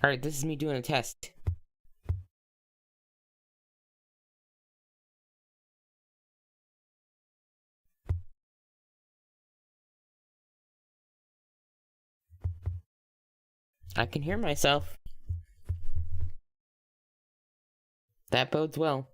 Alright, this is me doing a test. I can hear myself. That bodes well.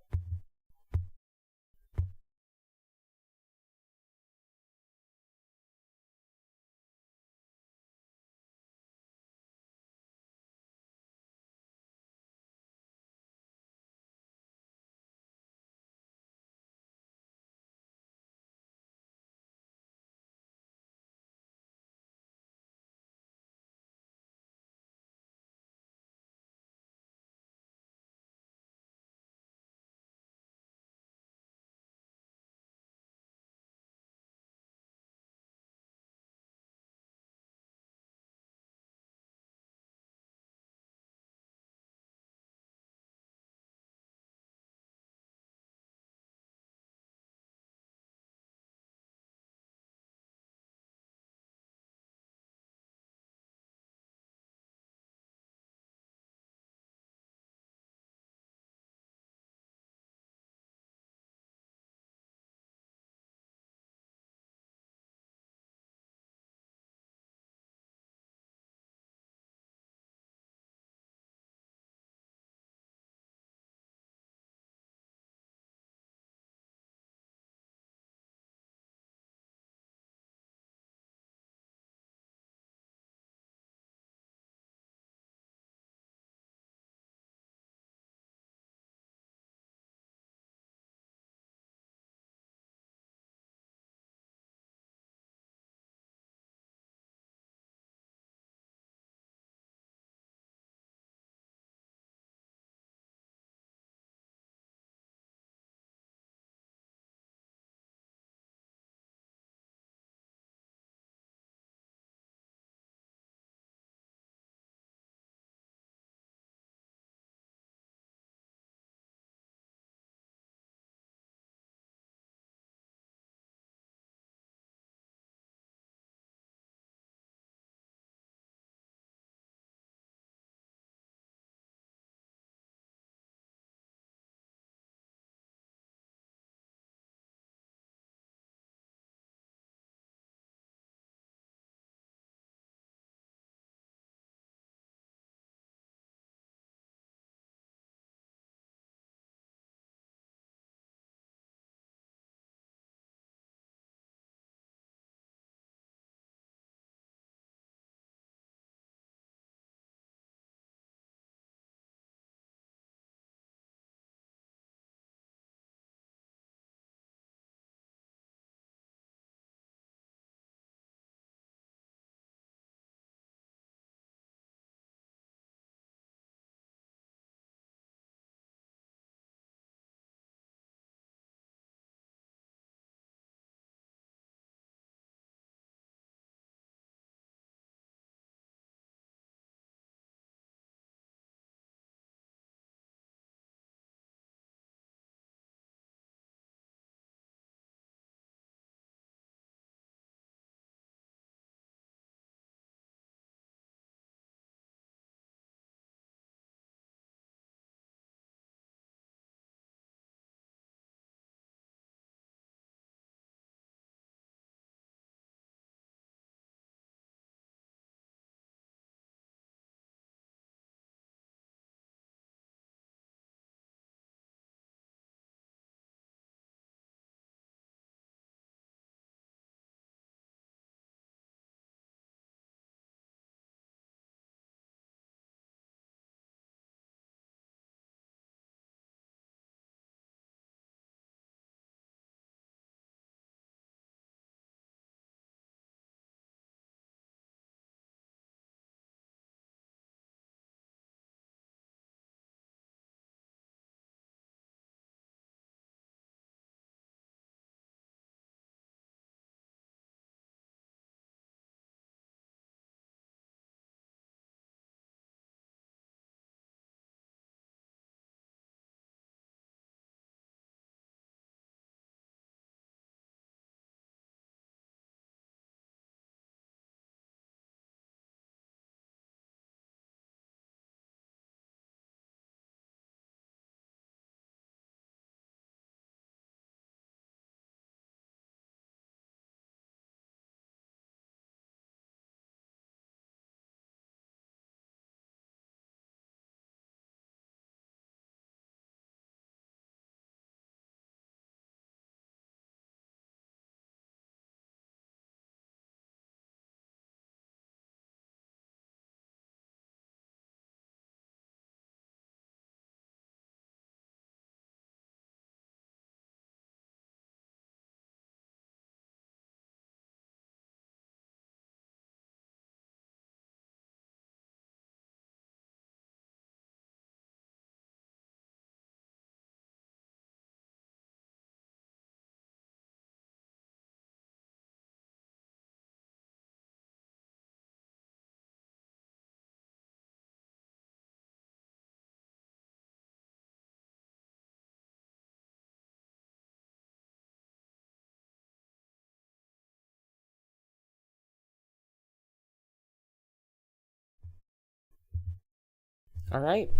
Alright.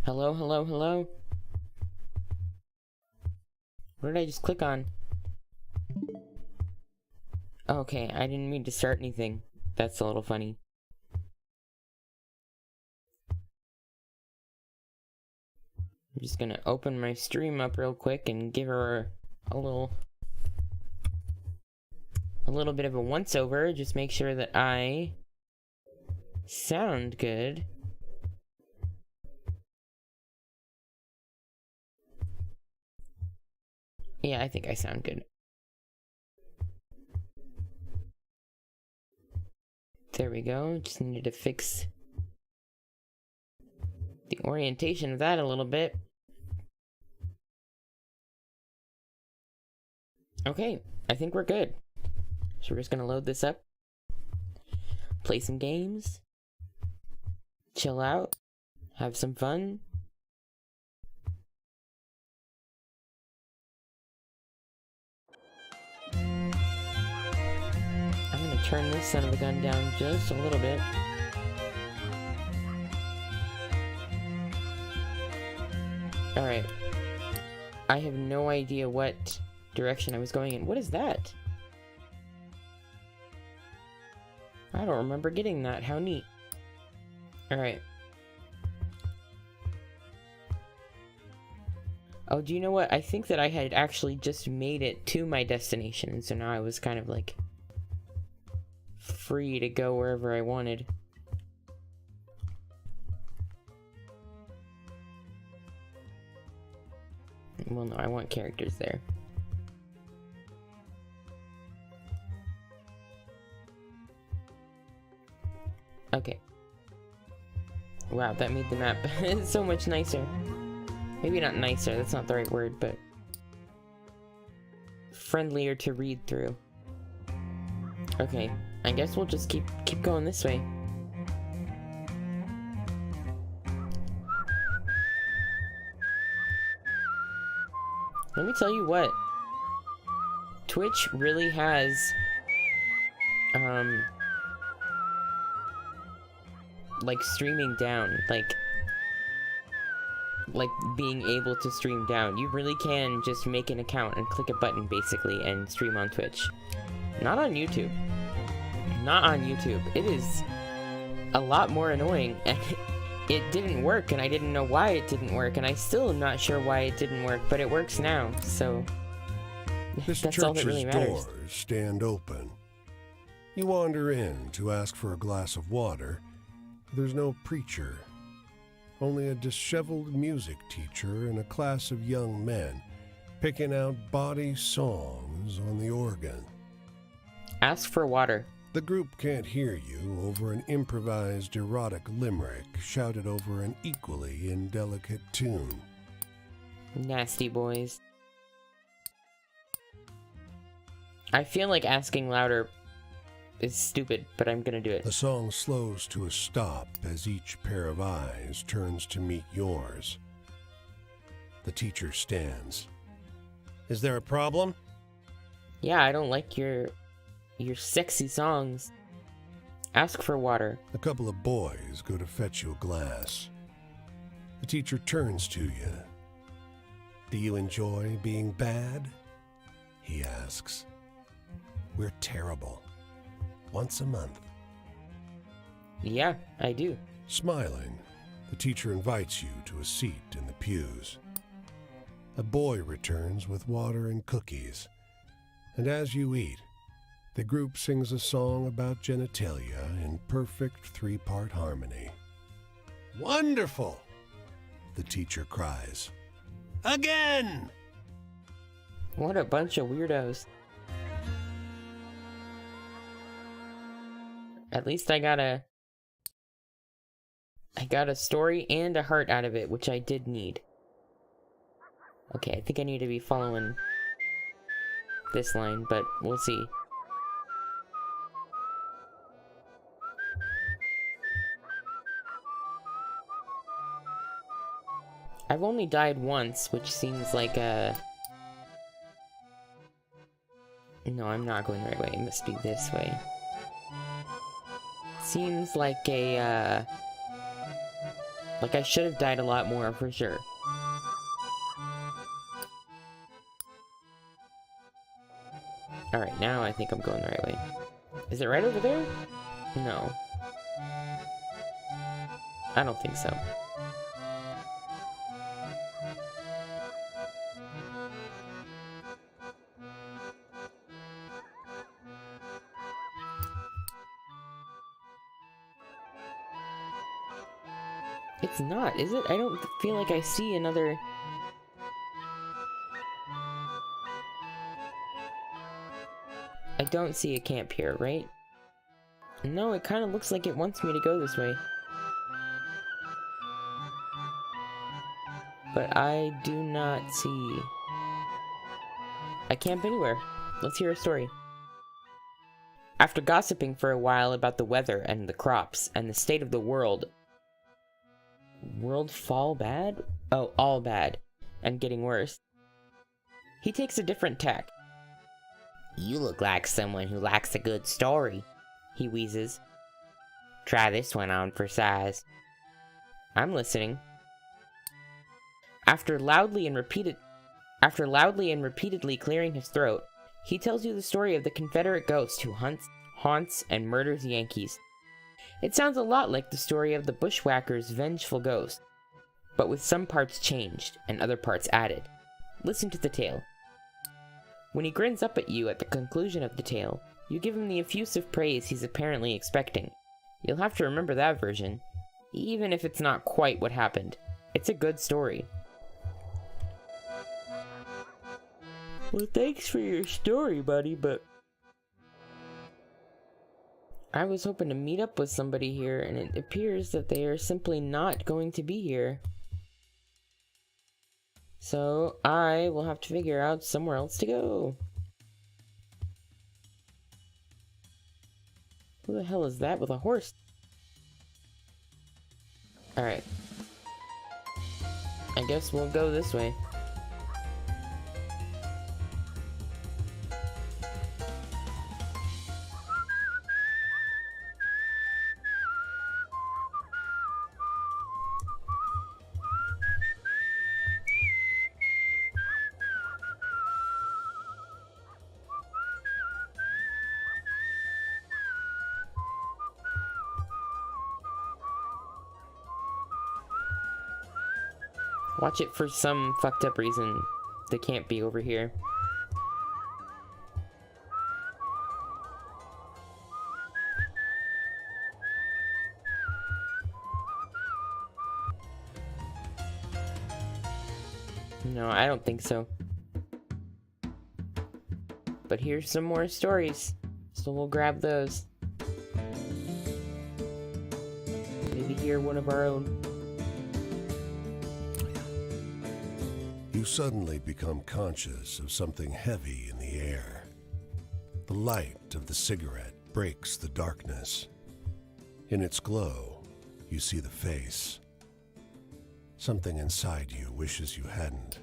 Hello, hello, hello. What did I just click on? Okay, I didn't mean to start anything. That's a little funny. I'm just gonna open my stream up real quick and give her a little bit of a once-over. Just make sure that I sound good. Yeah, I think I sound good. There we go. Just needed to fix the orientation of that a little bit. Okay, I think we're good. So we're just gonna load this up, play some games, chill out, have some fun. I'm gonna turn this son of a gun down just a little bit. Alright. I have no idea what direction I was going in. What is that? I don't remember getting that. How neat. Alright. Oh, do you know what? I think that I had actually just made it to my destination, and so now I was kind of like free to go wherever I wanted. Well, no, I want characters there. Okay. Wow, that made the map so much nicer. Maybe not nicer, that's not the right word, but friendlier to read through. Okay, I guess we'll just keep going this way. Let me tell you what. Twitch really has like streaming down, like being able to stream down. You really can just make an account and click a button basically and stream on Twitch. Not on YouTube. Not on YouTube. It is a lot more annoying, and it didn't work, and I didn't know why it didn't work, and I still am not sure why it didn't work, but it works now, so that's all that really matters. Doors stand open. You wander in to ask for a glass of water. There's no preacher, only a disheveled music teacher and a class of young men picking out bawdy songs on the organ. Ask for water. The group can't hear you over an improvised erotic limerick shouted over an equally indelicate tune. Nasty boys. I feel like asking louder is stupid, but I'm gonna do it. The song slows to a stop as each pair of eyes turns to meet yours. The teacher stands. Is there a problem? Yeah, I don't like your sexy songs. Ask for water. A couple of boys go to fetch you a glass. The teacher turns to you. Do you enjoy being bad? He asks. We're terrible. Once a month. Yeah, I do. Smiling, the teacher invites you to a seat in the pews. A boy returns with water and cookies, and as you eat, the group sings a song about genitalia in perfect three-part harmony. Wonderful! The teacher cries. Again! What a bunch of weirdos. At least I got a story and a heart out of it, which I did need. Okay, I think I need to be following this line, but we'll see. I've only died once, which seems like a... No, I'm not going the right way. It must be this way. Seems like a, Like, I should have died a lot more, for sure. Alright, now I think I'm going the right way. Is it right over there? No. I don't think so. It's not, is it? I don't feel like I see another... I don't see a camp here, right? No, it kind of looks like it wants me to go this way. But I do not see a camp anywhere. Let's hear a story. After gossiping for a while about the weather and the crops and the state of the world... World fall bad? Oh, all bad. And getting worse. He takes a different tack. You look like someone who likes a good story, he wheezes. Try this one on for size. I'm listening. After loudly and repeatedly clearing his throat, he tells you the story of the Confederate ghost who haunts, and murders Yankees. It sounds a lot like the story of the bushwhacker's vengeful ghost, but with some parts changed and other parts added. Listen to the tale. When he grins up at you at the conclusion of the tale, you give him the effusive praise he's apparently expecting. You'll have to remember that version, even if it's not quite what happened. It's a good story. Well, thanks for your story, buddy, but... I was hoping to meet up with somebody here, and it appears that they are simply not going to be here. So, I will have to figure out somewhere else to go. Who the hell is that with a horse? Alright. I guess we'll go this way. Watch it for some fucked up reason. They can't be over here. No, I don't think so. But here's some more stories, so we'll grab those. Maybe hear one of our own. You suddenly become conscious of something heavy in the air. The light of the cigarette breaks the darkness. In its glow, you see the face. Something inside you wishes you hadn't.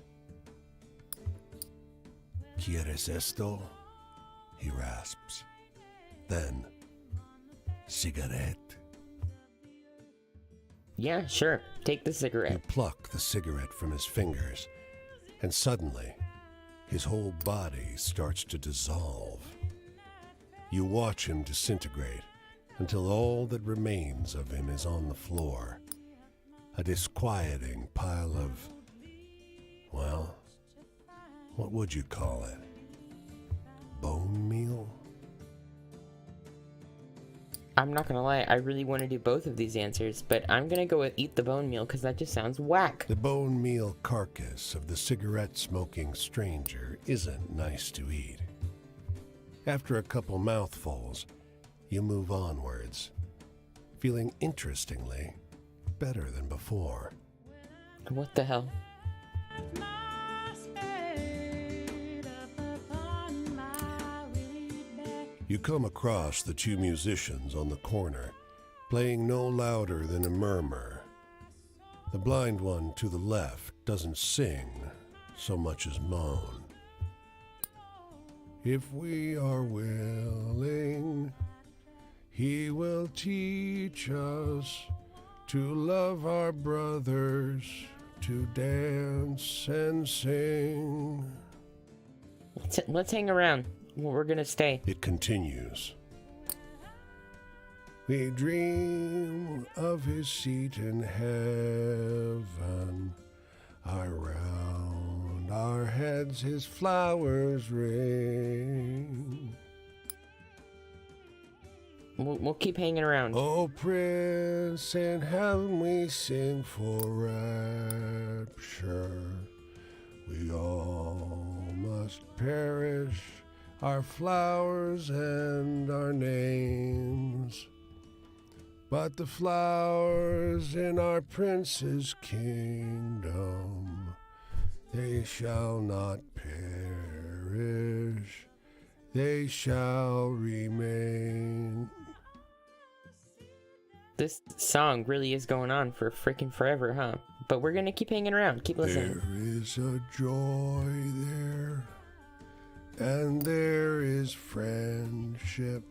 ¿Quieres esto? He rasps. Then, cigarette. Yeah, sure. Take the You cigarette. pluck the cigarette from his fingers, and suddenly, his whole body starts to dissolve. You watch him disintegrate until all that remains of him is on the floor. A disquieting pile of, well, what would you call it? Bone meal? I'm not gonna lie, I really want to do both of these answers, but I'm gonna go with eat the bone meal because that just sounds whack. The bone meal carcass of the cigarette-smoking stranger isn't nice to eat. After a couple mouthfuls, you move onwards, feeling interestingly better than before. What the hell? You come across the two musicians on the corner, playing no louder than a murmur. The blind one to the left doesn't sing so much as moan. If we are willing, he will teach us to love our brothers, to dance and sing. Let's hang around. We're gonna stay. It continues. We dream of his seat in heaven. Around our heads his flowers ring. We'll keep hanging around. Oh, Prince, in heaven we sing for rapture. We all must perish, our flowers and our names. But the flowers in our Prince's kingdom, they shall not perish, they shall remain. This song really is going on for freaking forever, huh? But we're gonna keep hanging around, keep listening. There is a joy there, and there is friendship.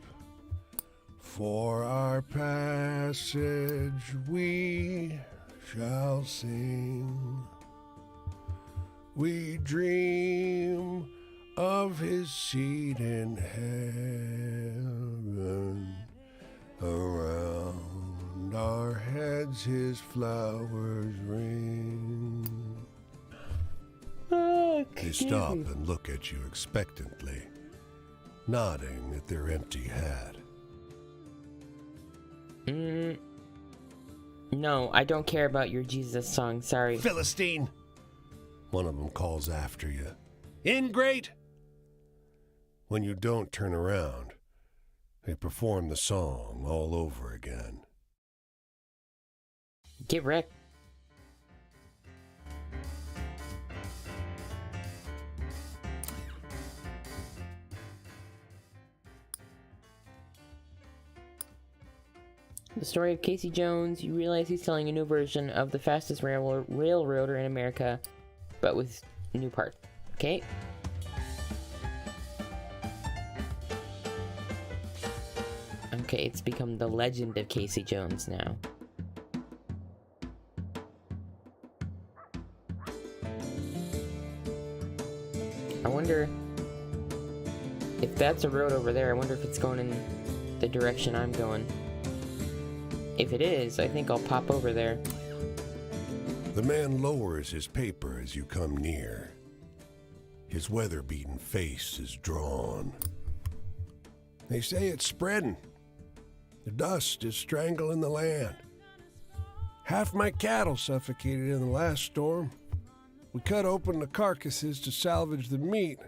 For our passage we shall sing. We dream of his seat in heaven. Around our heads his flowers ring. They stop and look at you expectantly, nodding at their empty hat. No, I don't care about your Jesus song, sorry. Philistine! One of them calls after you. Ingrate! When you don't turn around, they perform the song all over again. Get wrecked. The story of Casey Jones, you realize he's telling a new version of the fastest railroader in America, but with new parts. Okay? Okay, it's become the legend of Casey Jones now. I wonder if that's a road over there. I wonder if it's going in the direction I'm going. If it is, I think I'll pop over there. The man lowers his paper as you come near. His weather-beaten face is drawn. They say it's spreading. The dust is strangling the land. Half my cattle suffocated in the last storm. We cut open the carcasses to salvage the meat.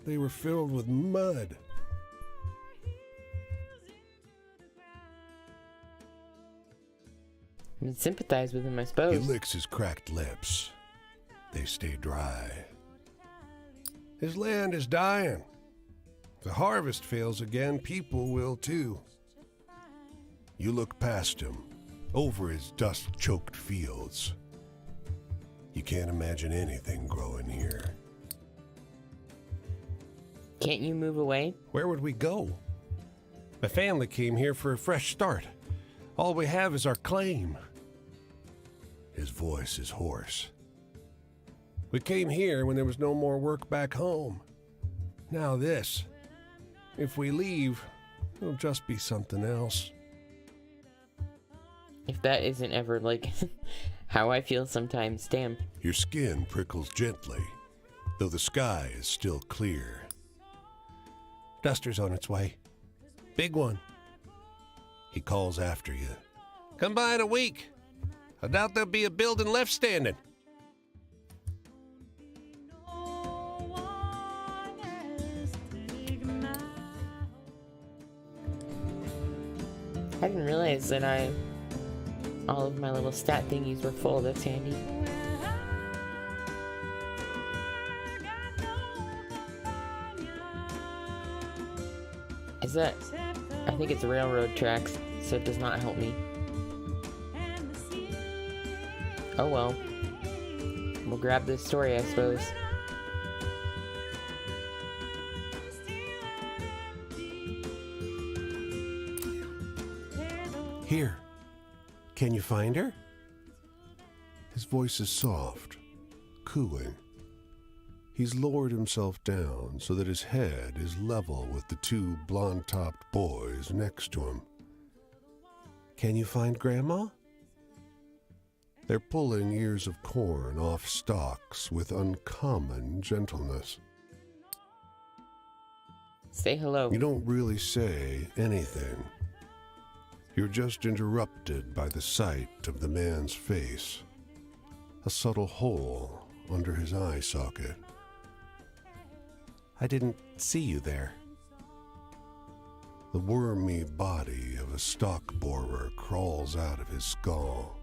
They were filled with mud. I can sympathize with him, I suppose. He licks his cracked lips. They stay dry. His land is dying. If the harvest fails again, people will too. You look past him, over his dust-choked fields. You can't imagine anything growing here. Can't you move away? Where would we go? My family came here for a fresh start. All we have is our claim. His voice is hoarse. We came here when there was no more work back home. Now this. If we leave, it'll just be something else. If that isn't ever, like, how I feel sometimes, damn. Your skin prickles gently, though the sky is still clear. Duster's on its way. Big one. He calls after you. Come by in a week. I doubt there'll be a building left standing. I didn't realize that all of my little stat thingies were full. That's handy. Is that... I think it's railroad tracks, so it does not help me. Oh well. We'll grab this story, I suppose. Here. Can you find her? His voice is soft, cooing. He's lowered himself down so that his head is level with the two blonde-topped boys next to him. Can you find Grandma? They're pulling ears of corn off stalks with uncommon gentleness. Say hello. You don't really say anything. You're just interrupted by the sight of the man's face, a subtle hole under his eye socket. I didn't see you there. The wormy body of a stalk borer crawls out of his skull.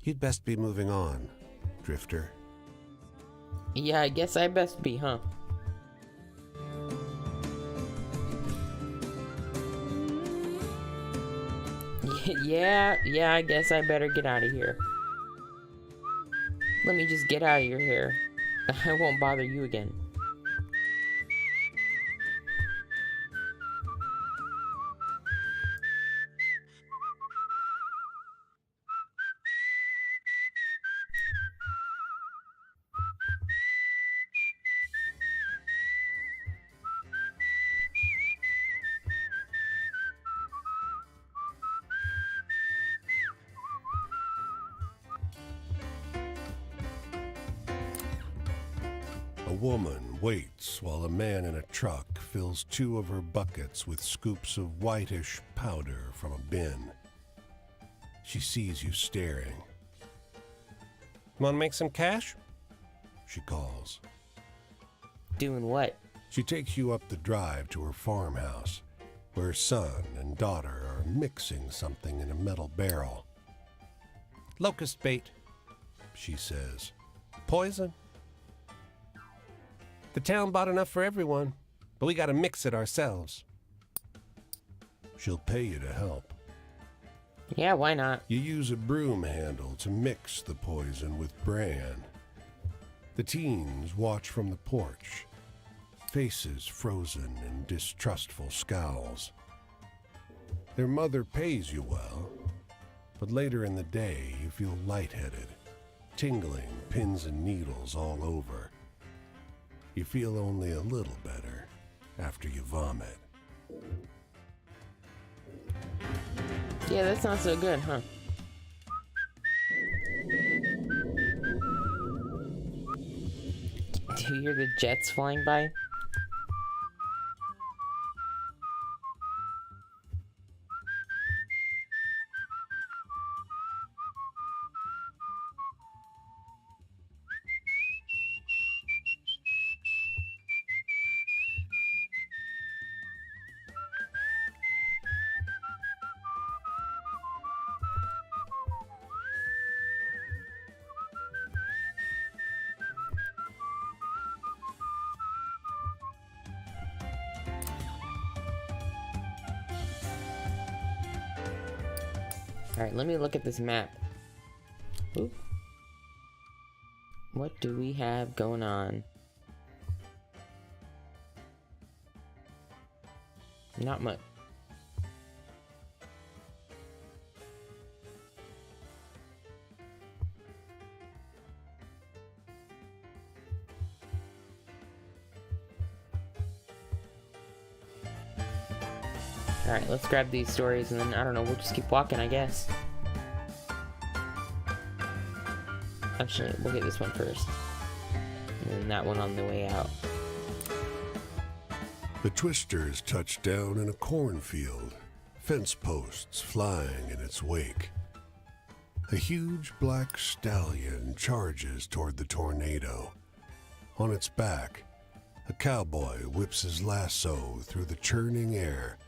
You'd best be moving on, Drifter. Yeah, I guess I best be, huh? Yeah, I guess I better get out of here. Let me just get out of your hair. I won't bother you again. A woman waits while a man in a truck fills two of her buckets with scoops of whitish powder from a bin. She sees you staring. Want to make some cash? She calls. Doing what? She takes you up the drive to her farmhouse, where her son and daughter are mixing something in a metal barrel. Locust bait, she says. Poison? The town bought enough for everyone, but we gotta mix it ourselves. She'll pay you to help. Yeah, why not? You use a broom handle to mix the poison with bran. The teens watch from the porch, faces frozen in distrustful scowls. Their mother pays you well, but later in the day you feel lightheaded, tingling pins and needles all over. You feel only a little better after you vomit. Yeah, that's not so good, huh? Do you hear the jets flying by? Alright, let me look at this map. Oop. What do we have going on? Not much. Alright, let's grab these stories and then, I don't know, we'll just keep walking, I guess. Actually, we'll get this one first. And then that one on the way out. The Twisters touch down in a cornfield, fence posts flying in its wake. A huge black stallion charges toward the tornado. On its back, a cowboy whips his lasso through the churning air,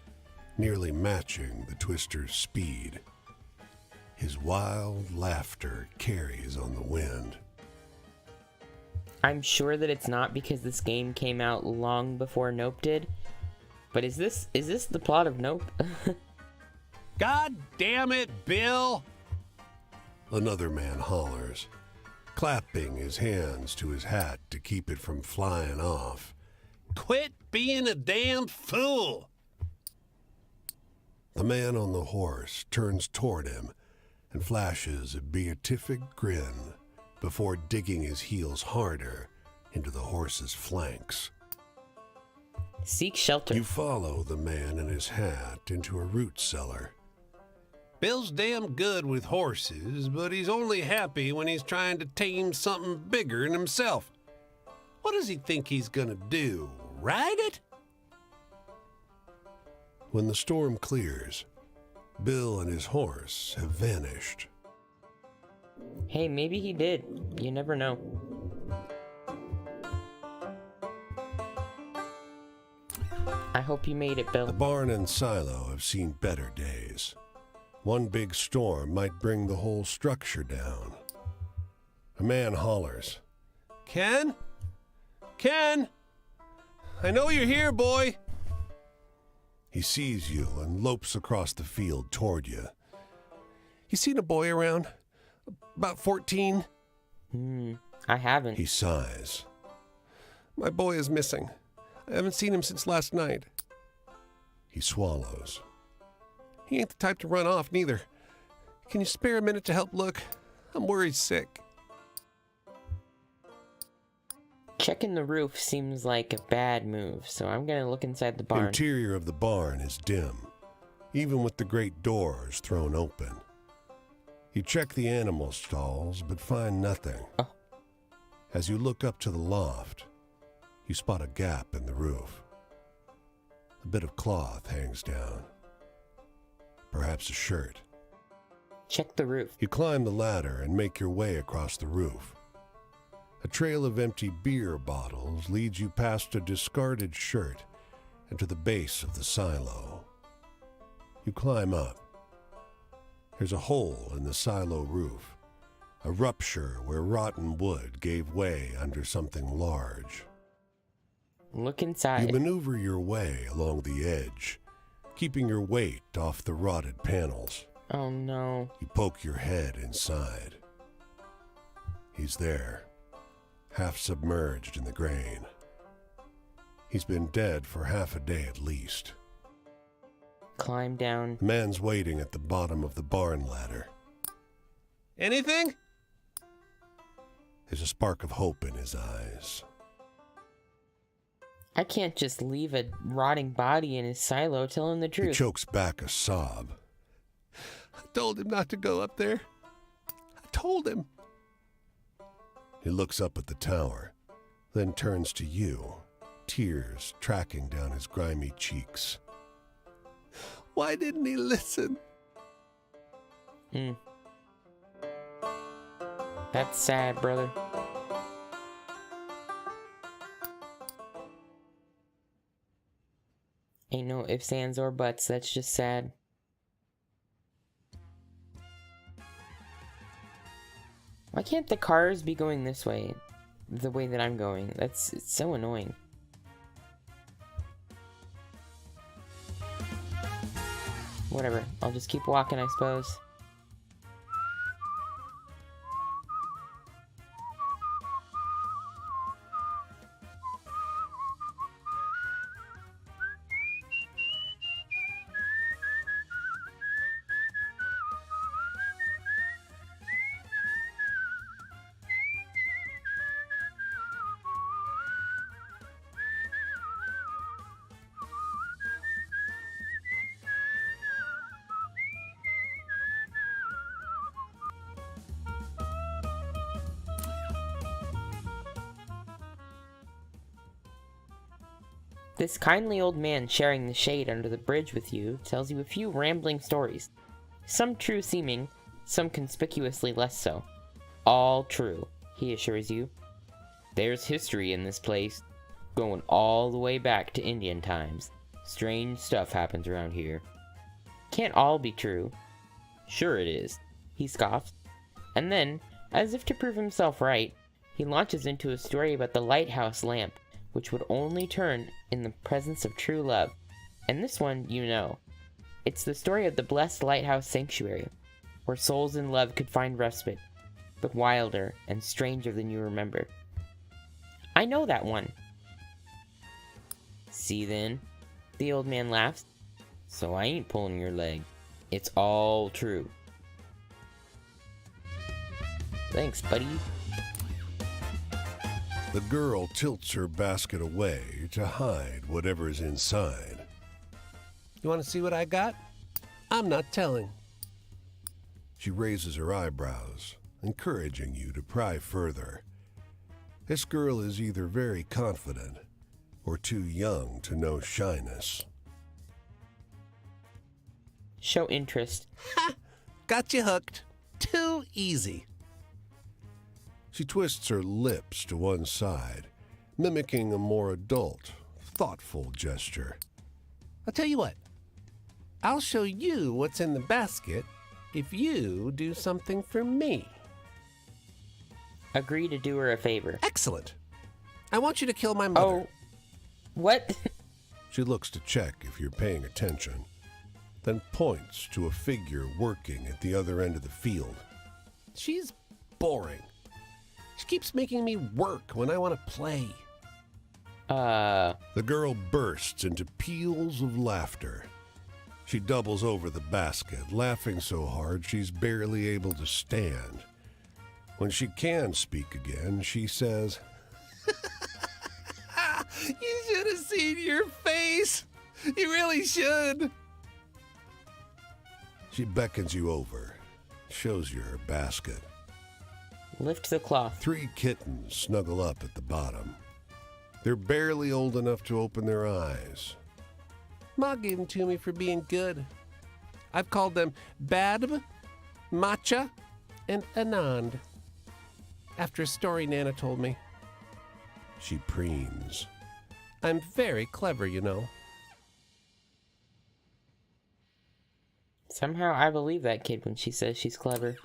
nearly matching the Twister's speed. His wild laughter carries on the wind. I'm sure that it's not because this game came out long before Nope did. But is this the plot of Nope? God damn it, Bill! Another man hollers, clapping his hands to his hat to keep it from flying off. Quit being a damn fool! The man on the horse turns toward him and flashes a beatific grin before digging his heels harder into the horse's flanks. Seek shelter. You follow the man and his hat into a root cellar. Bill's damn good with horses, but he's only happy when he's trying to tame something bigger than himself. What does he think he's gonna do? Ride it? When the storm clears, Bill and his horse have vanished. Hey, maybe he did. You never know. I hope you made it, Bill. The barn and silo have seen better days. One big storm might bring the whole structure down. A man hollers, "Ken? Ken? I know you're here, boy." He sees you and lopes across the field toward you. You seen a boy around? About 14? I haven't. He sighs. My boy is missing. I haven't seen him since last night. He swallows. He ain't the type to run off, neither. Can you spare a minute to help look? I'm worried sick. Checking the roof seems like a bad move, so I'm gonna look inside the The barn. interior of the barn is dim, even with the great doors thrown open. You check the animal stalls, but find nothing. Oh. As you look up to the loft, you spot a gap in the roof. A bit of cloth hangs down. Perhaps a shirt. Check the roof. You climb the ladder and make your way across the roof. A trail of empty beer bottles leads you past a discarded shirt and to the base of the silo. You climb up. There's a hole in the silo roof, a rupture where rotten wood gave way under something large. Look You inside. maneuver your way along the edge, keeping your weight off the rotted panels. Oh no. You poke your head inside. He's there, half submerged in the grain. He's been dead for half a day at least. Climb down. The man's waiting at the bottom of the barn ladder. Anything? There's a spark of hope in his eyes. I can't just leave a rotting body in his silo telling the He truth. chokes back a sob. I told him not to go up there. I told him. He looks up at the tower, then turns to you, tears tracking down his grimy cheeks. Why didn't he listen? That's sad, brother. Ain't no ifs, ands, or buts. That's just sad. Why can't the cars be going this way? The way that I'm going? It's so annoying. Whatever. I'll just keep walking, I suppose. This kindly old man sharing the shade under the bridge with you tells you a few rambling stories. Some true seeming, some conspicuously less so. All true, he assures you. There's history in this place, going all the way back to Indian times. Strange stuff happens around here. Can't all be true. Sure it is, he scoffs. And then, as if to prove himself right, he launches into a story about the lighthouse lamp, which would only turn in the presence of true love. And this one, you know. It's the story of the blessed lighthouse sanctuary, where souls in love could find respite, but wilder and stranger than you remember. I know that one. See then, the old man laughs. So I ain't pulling your leg. It's all true. Thanks, buddy. The girl tilts her basket away to hide whatever's inside. You want to see what I got? I'm not telling. She raises her eyebrows, encouraging you to pry further. This girl is either very confident or too young to know shyness. Show interest. Ha! Got you hooked. Too easy. She twists her lips to one side, mimicking a more adult, thoughtful gesture. I'll tell you what. I'll show you what's in the basket if you do something for me. Agree to do her a favor. Excellent. I want you to kill my mother. Oh. What? She looks to check if you're paying attention, then points to a figure working at the other end of the field. She's boring. She keeps making me work when I want to play. The girl bursts into peals of laughter. She doubles over the basket, laughing so hard she's barely able to stand. When she can speak again, she says, You should have seen your face. You really should. She beckons you over, shows you her basket. Lift the cloth. 3 kittens snuggle up at the bottom. They're barely old enough to open their eyes. Ma gave them to me for being good. I've called them Badb, Matcha, and Anand, after a story Nana told me. She preens. I'm very clever, you know. Somehow I believe that kid when she says she's clever.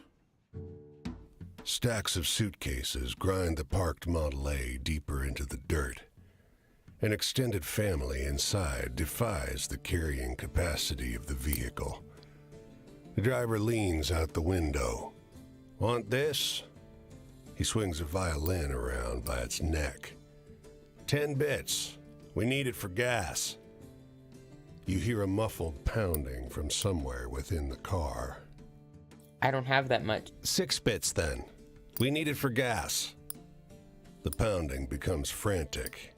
Stacks of suitcases grind the parked Model A deeper into the dirt. An extended family inside defies the carrying capacity of the vehicle. The driver leans out the window. Want this? He swings a violin around by its neck. 10 bits. We need it for gas. You hear a muffled pounding from somewhere within the car. I don't have that much. 6 bits then. We need it for gas. The pounding becomes frantic.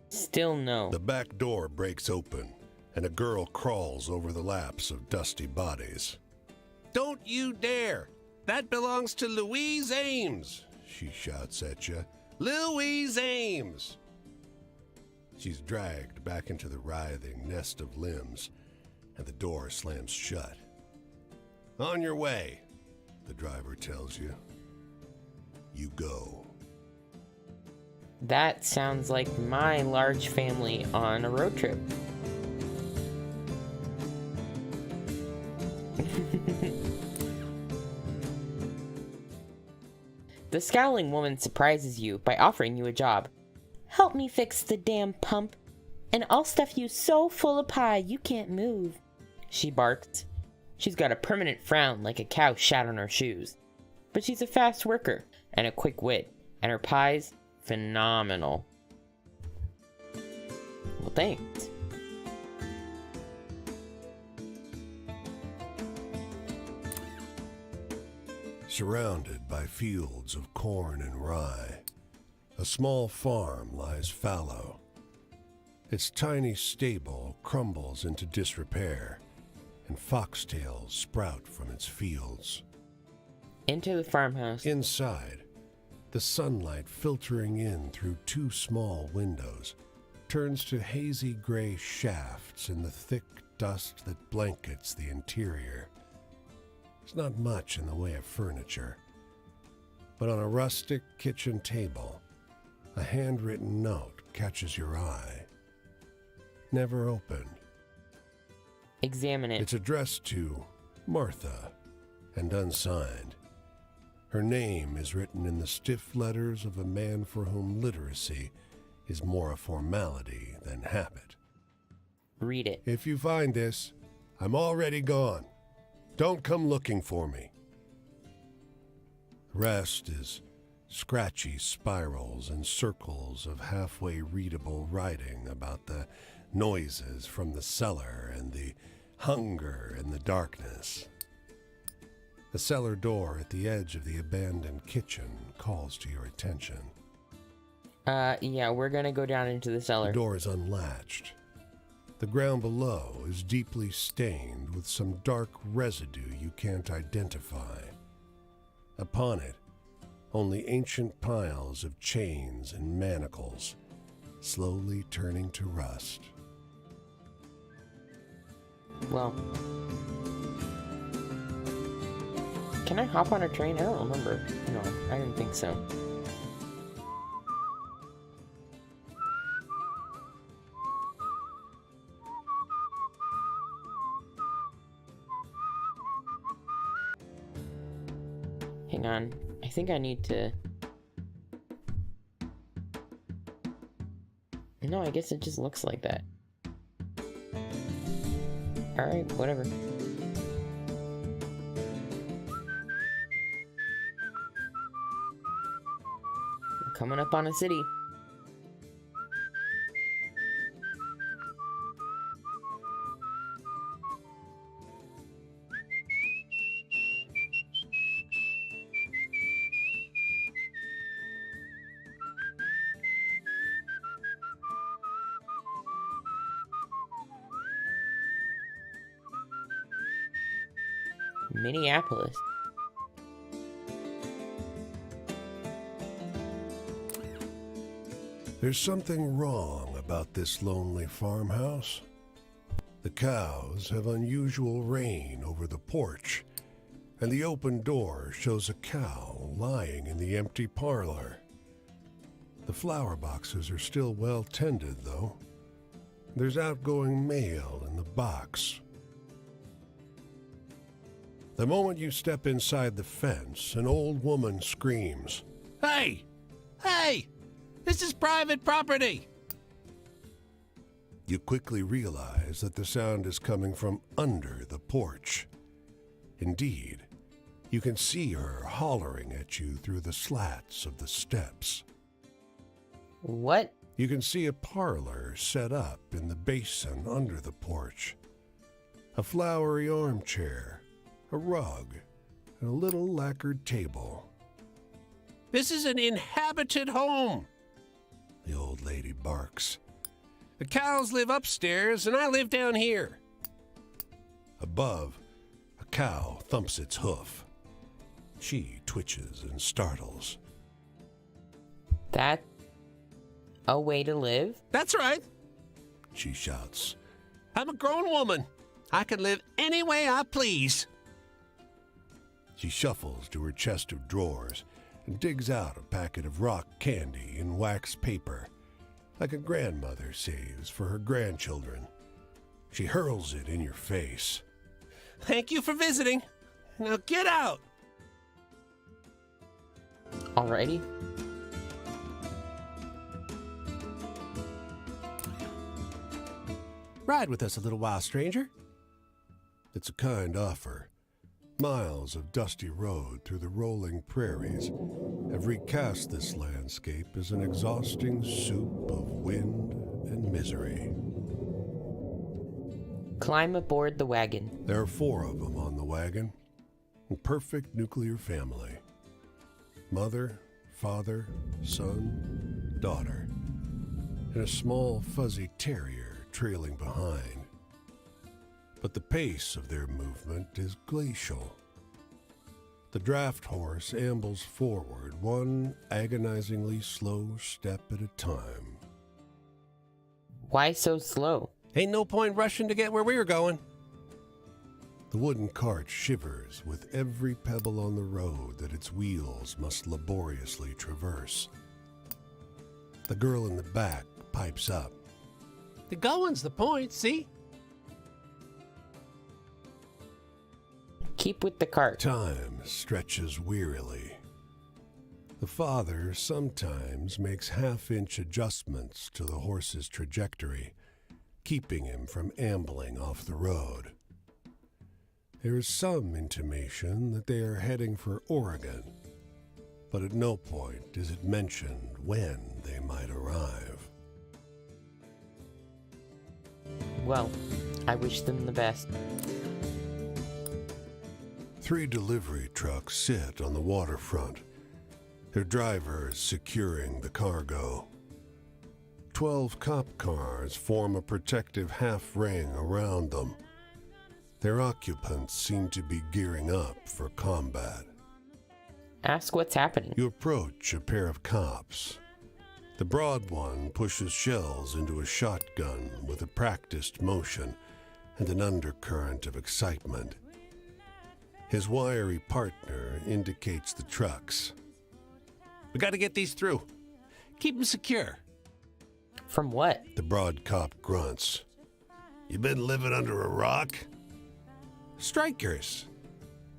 Still no. The back door breaks open, and a girl crawls over the laps of dusty bodies. Don't you dare! That belongs to Louise Ames, She shouts at you. Louise Ames! She's dragged back into the writhing nest of limbs, and the door slams shut. On your way, the driver tells you. You go. That sounds like my large family on a road trip. The scowling woman surprises you by offering you a job. Help me fix the damn pump, and I'll stuff you so full of pie you can't move, she barks. She's got a permanent frown like a cow shat on her shoes. But she's a fast worker and a quick wit, and her pie's phenomenal. Well, thanks. Surrounded by fields of corn and rye, a small farm lies fallow. Its tiny stable crumbles into disrepair, and foxtails sprout from its fields. Into the farmhouse. Inside, the sunlight filtering in through 2 small windows turns to hazy gray shafts in the thick dust that blankets the interior. There's not much in the way of furniture, but on a rustic kitchen table, a handwritten note catches your eye. Never opened. Examine it. It's addressed to Martha and unsigned. Her name is written in the stiff letters of a man for whom literacy is more a formality than habit. Read it. If you find this, I'm already gone. Don't come looking for me. The rest is scratchy spirals and circles of halfway readable writing about the noises from the cellar and the hunger in the darkness. The cellar door at the edge of the abandoned kitchen calls to your attention. Yeah, we're gonna go down into the cellar. The door is unlatched. The ground below is deeply stained with some dark residue you can't identify. Upon it, only ancient piles of chains and manacles, slowly turning to rust. Well, can I hop on a train? I don't remember. No, I didn't think so. Hang on. I think I need to... No, I guess it just looks like that. Alright, whatever. We're coming up on a city. Minneapolis. There's something wrong about this lonely farmhouse. The cows have unusual rain over the porch, and the open door shows a cow lying in the empty parlor. The flower boxes are still well tended, though. There's outgoing mail in the box. The moment you step inside the fence, an old woman screams, Hey! Hey! This is private property! You quickly realize that the sound is coming from under the porch. Indeed, you can see her hollering at you through the slats of the steps. What? You can see a parlor set up in the basin under the porch. A flowery armchair, a rug, and a little lacquered table. This is an inhabited home. The old lady barks. The cows live upstairs and I live down here. Above, a cow thumps its hoof. She twitches and startles. That a way to live? That's right. She shouts. I'm a grown woman. I can live any way I please. She shuffles to her chest of drawers and digs out a packet of rock candy in wax paper, like a grandmother saves for her grandchildren. She hurls it in your face. Thank you for visiting. Now get out. Alrighty. Ride with us a little while, stranger. It's a kind offer. Miles of dusty road through the rolling prairies have recast this landscape as an exhausting soup of wind and misery. Climb aboard the wagon. There are 4 of them on the wagon. A perfect nuclear family. Mother, father, son, daughter, and a small fuzzy terrier trailing behind. But the pace of their movement is glacial. The draft horse ambles forward, one agonizingly slow step at a time. Why so slow? Ain't no point rushing to get where we were going. The wooden cart shivers with every pebble on the road that its wheels must laboriously traverse. The girl in the back pipes up. The going's the point, see? Keep with the cart. Time stretches wearily. The father sometimes makes half-inch adjustments to the horse's trajectory, keeping him from ambling off the road. There is some intimation that they are heading for Oregon, but at no point is it mentioned when they might arrive. Well, I wish them the best. 3 delivery trucks sit on the waterfront, their drivers securing the cargo. 12 cop cars form a protective half-ring around them. Their occupants seem to be gearing up for combat. Ask what's happening. You approach a pair of cops. The broad one pushes shells into a shotgun with a practiced motion and an undercurrent of excitement. His wiry partner indicates the trucks. We gotta get these through. Keep them secure. From what? The broad cop grunts. You been living under a rock? Strikers.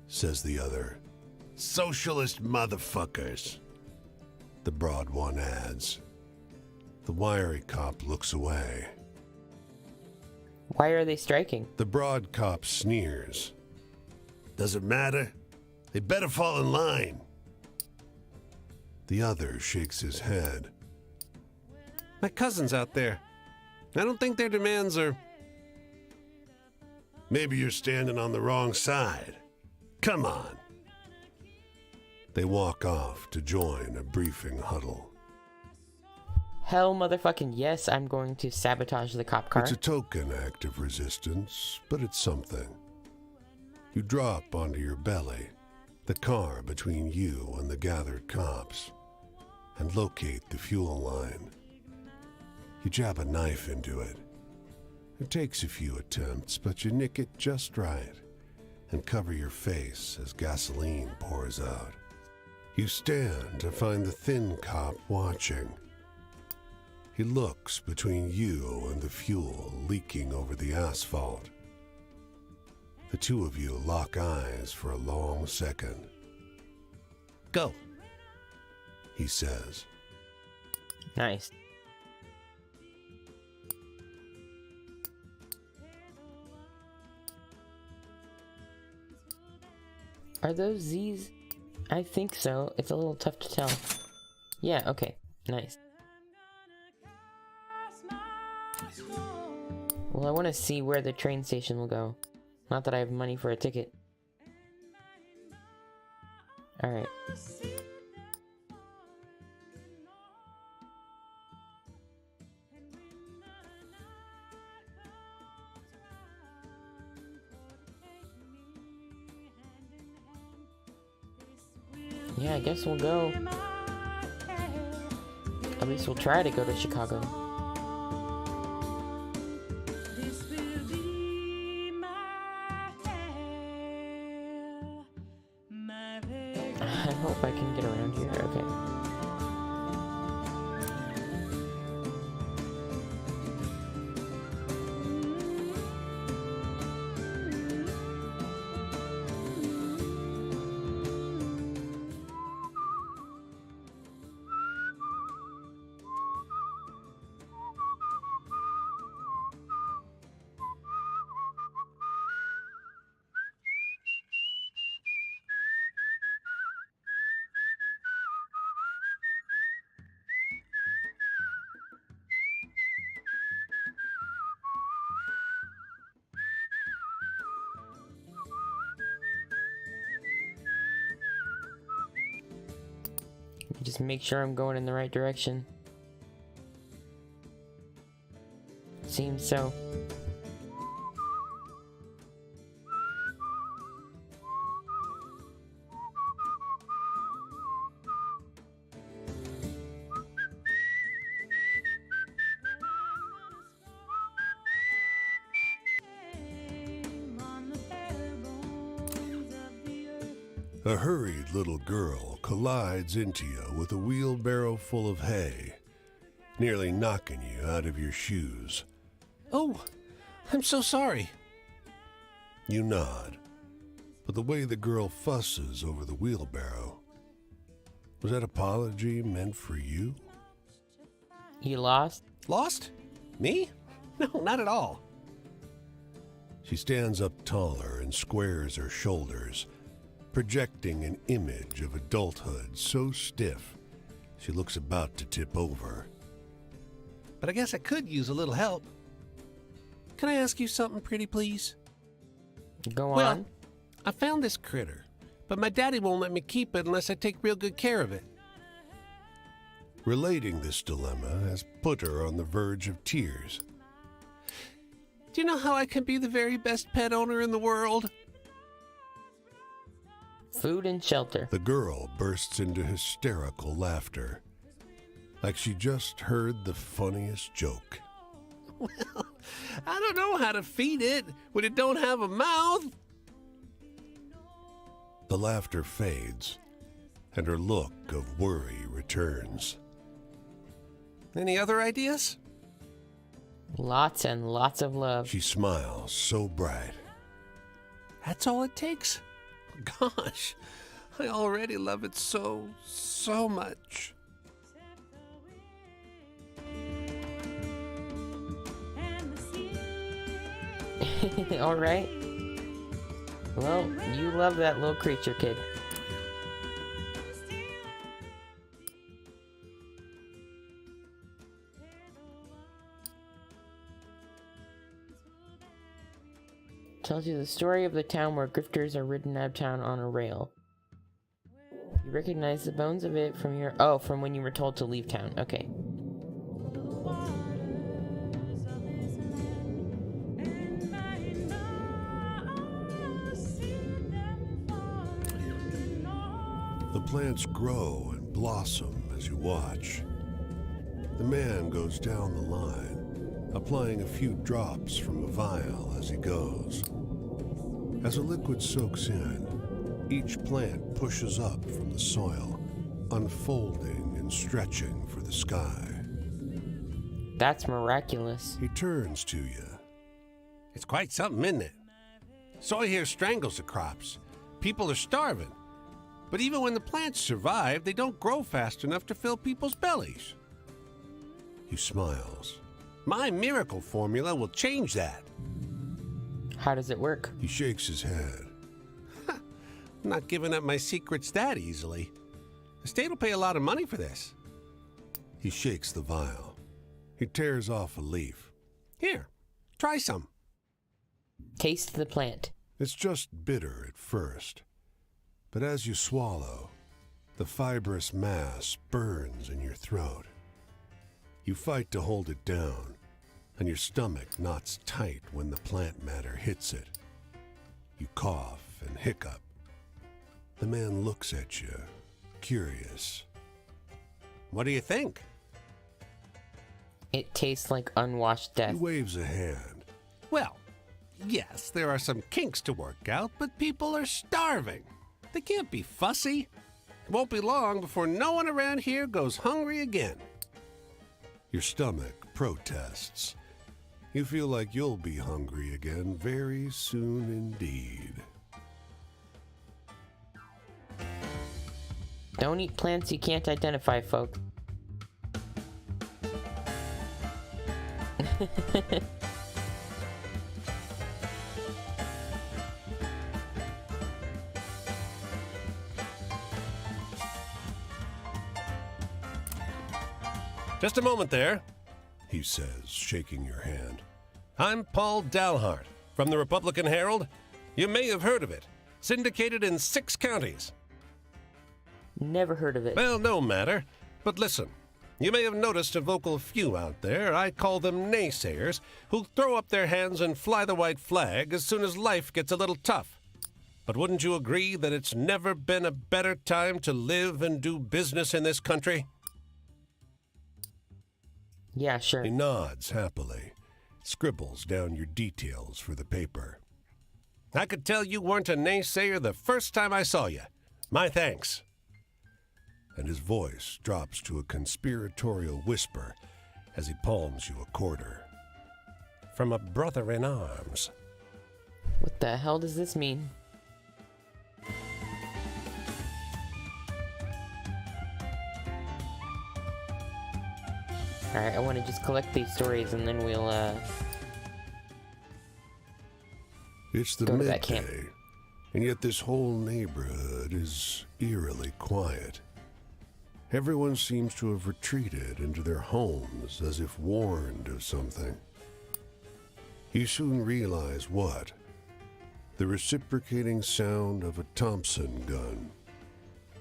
Says the other. Socialist motherfuckers. The broad one adds. The wiry cop looks away. Why are they striking? The broad cop sneers. Doesn't matter. They better fall in line. The other shakes his head. My cousin's out there. I don't think their demands are... Maybe you're standing on the wrong side. Come on. They walk off to join a briefing huddle. Hell motherfucking yes, I'm going to sabotage the cop car. It's a token act of resistance, but it's something. You drop onto your belly, the car between you and the gathered cops, and locate the fuel line. You jab a knife into it. It takes a few attempts, but you nick it just right and cover your face as gasoline pours out. You stand to find the thin cop watching. He looks between you and the fuel leaking over the asphalt. The two of you lock eyes for a long second. Go. He says. Nice. Are those Z's? I think so. It's a little tough to tell. Yeah, okay. Nice. Well, I want to see where the train station will go. Not that I have money for a ticket. Alright. Yeah, I guess we'll go. At least we'll try to go to Chicago. I hope I can get around here. Okay. Just make sure I'm going in the right direction. Seems so. A hurried little girl collides into you with a wheelbarrow full of hay, nearly knocking you out of your shoes. Oh, I'm so sorry. You nod, but the way the girl fusses over the wheelbarrow, was that apology meant for you? You lost? Lost? Me? No, not at all. She stands up taller and squares her shoulders, projecting an image of adulthood so stiff she looks about to tip over. But I guess I could use a little help. Can I ask you something pretty, please? Go Well, on. I found this critter, but my daddy won't let me keep it unless I take real good care of it. Relating this dilemma has put her on the verge of tears. Do you know how I can be the very best pet owner in the world? Food and shelter. The girl bursts into hysterical laughter, like she just heard the funniest joke. Well, I don't know how to feed it when it don't have a mouth. The laughter fades, and her look of worry returns. Any other ideas? Lots and lots of love. She smiles so bright. That's all it takes? Gosh, I already love it so much. All right. Well, you love that little creature, kid. Tells you the story of the town where grifters are ridden out of town on a rail. You recognize the bones of it from from when you were told to leave town. Okay. The plants grow and blossom as you watch. The man goes down the line, applying a few drops from a vial as he goes. As the liquid soaks in, each plant pushes up from the soil, unfolding and stretching for the sky. That's miraculous. He turns to you. It's quite something, isn't it? Soy here strangles the crops. People are starving. But even when the plants survive, they don't grow fast enough to fill people's bellies. He smiles. My miracle formula will change that. How does it work? He shakes his head. I'm not giving up my secrets that easily. The state will pay a lot of money for this. He shakes the vial. He tears off a leaf. Here, try some. Taste the plant. It's just bitter at first, but as you swallow, the fibrous mass burns in your throat. You fight to hold it down, and your stomach knots tight when the plant matter hits it. You cough and hiccup. The man looks at you, curious. What do you think? It tastes like unwashed He death. waves a hand. Well, yes, there are some kinks to work out, but people are starving. They can't be fussy. It won't be long before no one around here goes hungry again. Your stomach protests. You feel like you'll be hungry again very soon indeed. Don't eat plants you can't identify, folk. Just a moment there. He says, shaking your hand. I'm Paul Dalhart from the Republican Herald. You may have heard of it. Syndicated in 6 counties. Never heard of it. Well, no matter. But listen, you may have noticed a vocal few out there, I call them naysayers, who throw up their hands and fly the white flag as soon as life gets a little tough. But wouldn't you agree that it's never been a better time to live and do business in this country? Yeah, sure. He nods happily, scribbles down your details for the paper. I could tell you weren't a naysayer the first time I saw you. My thanks. And his voice drops to a conspiratorial whisper as he palms you a quarter. From a brother in arms. What the hell does this mean? Alright, I want to just collect these stories and then we'll, It's the go to that camp. midday. And yet this whole neighborhood is eerily quiet. Everyone seems to have retreated into their homes as if warned of something. You soon realize what? The reciprocating sound of a Thompson gun,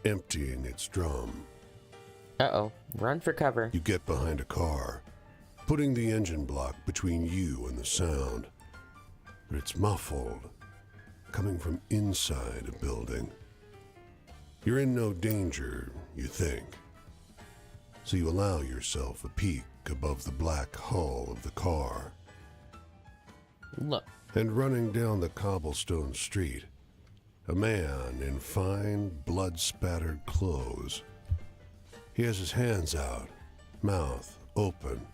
emptying its drum. Uh-oh. Run for cover. You get behind a car, putting the engine block between you and the sound. But it's muffled, coming from inside a building. You're in no danger, you think. So you allow yourself a peek above the black hull of the car. Look. And running down the cobblestone street, a man in fine, blood-spattered clothes. He has his hands out, mouth open,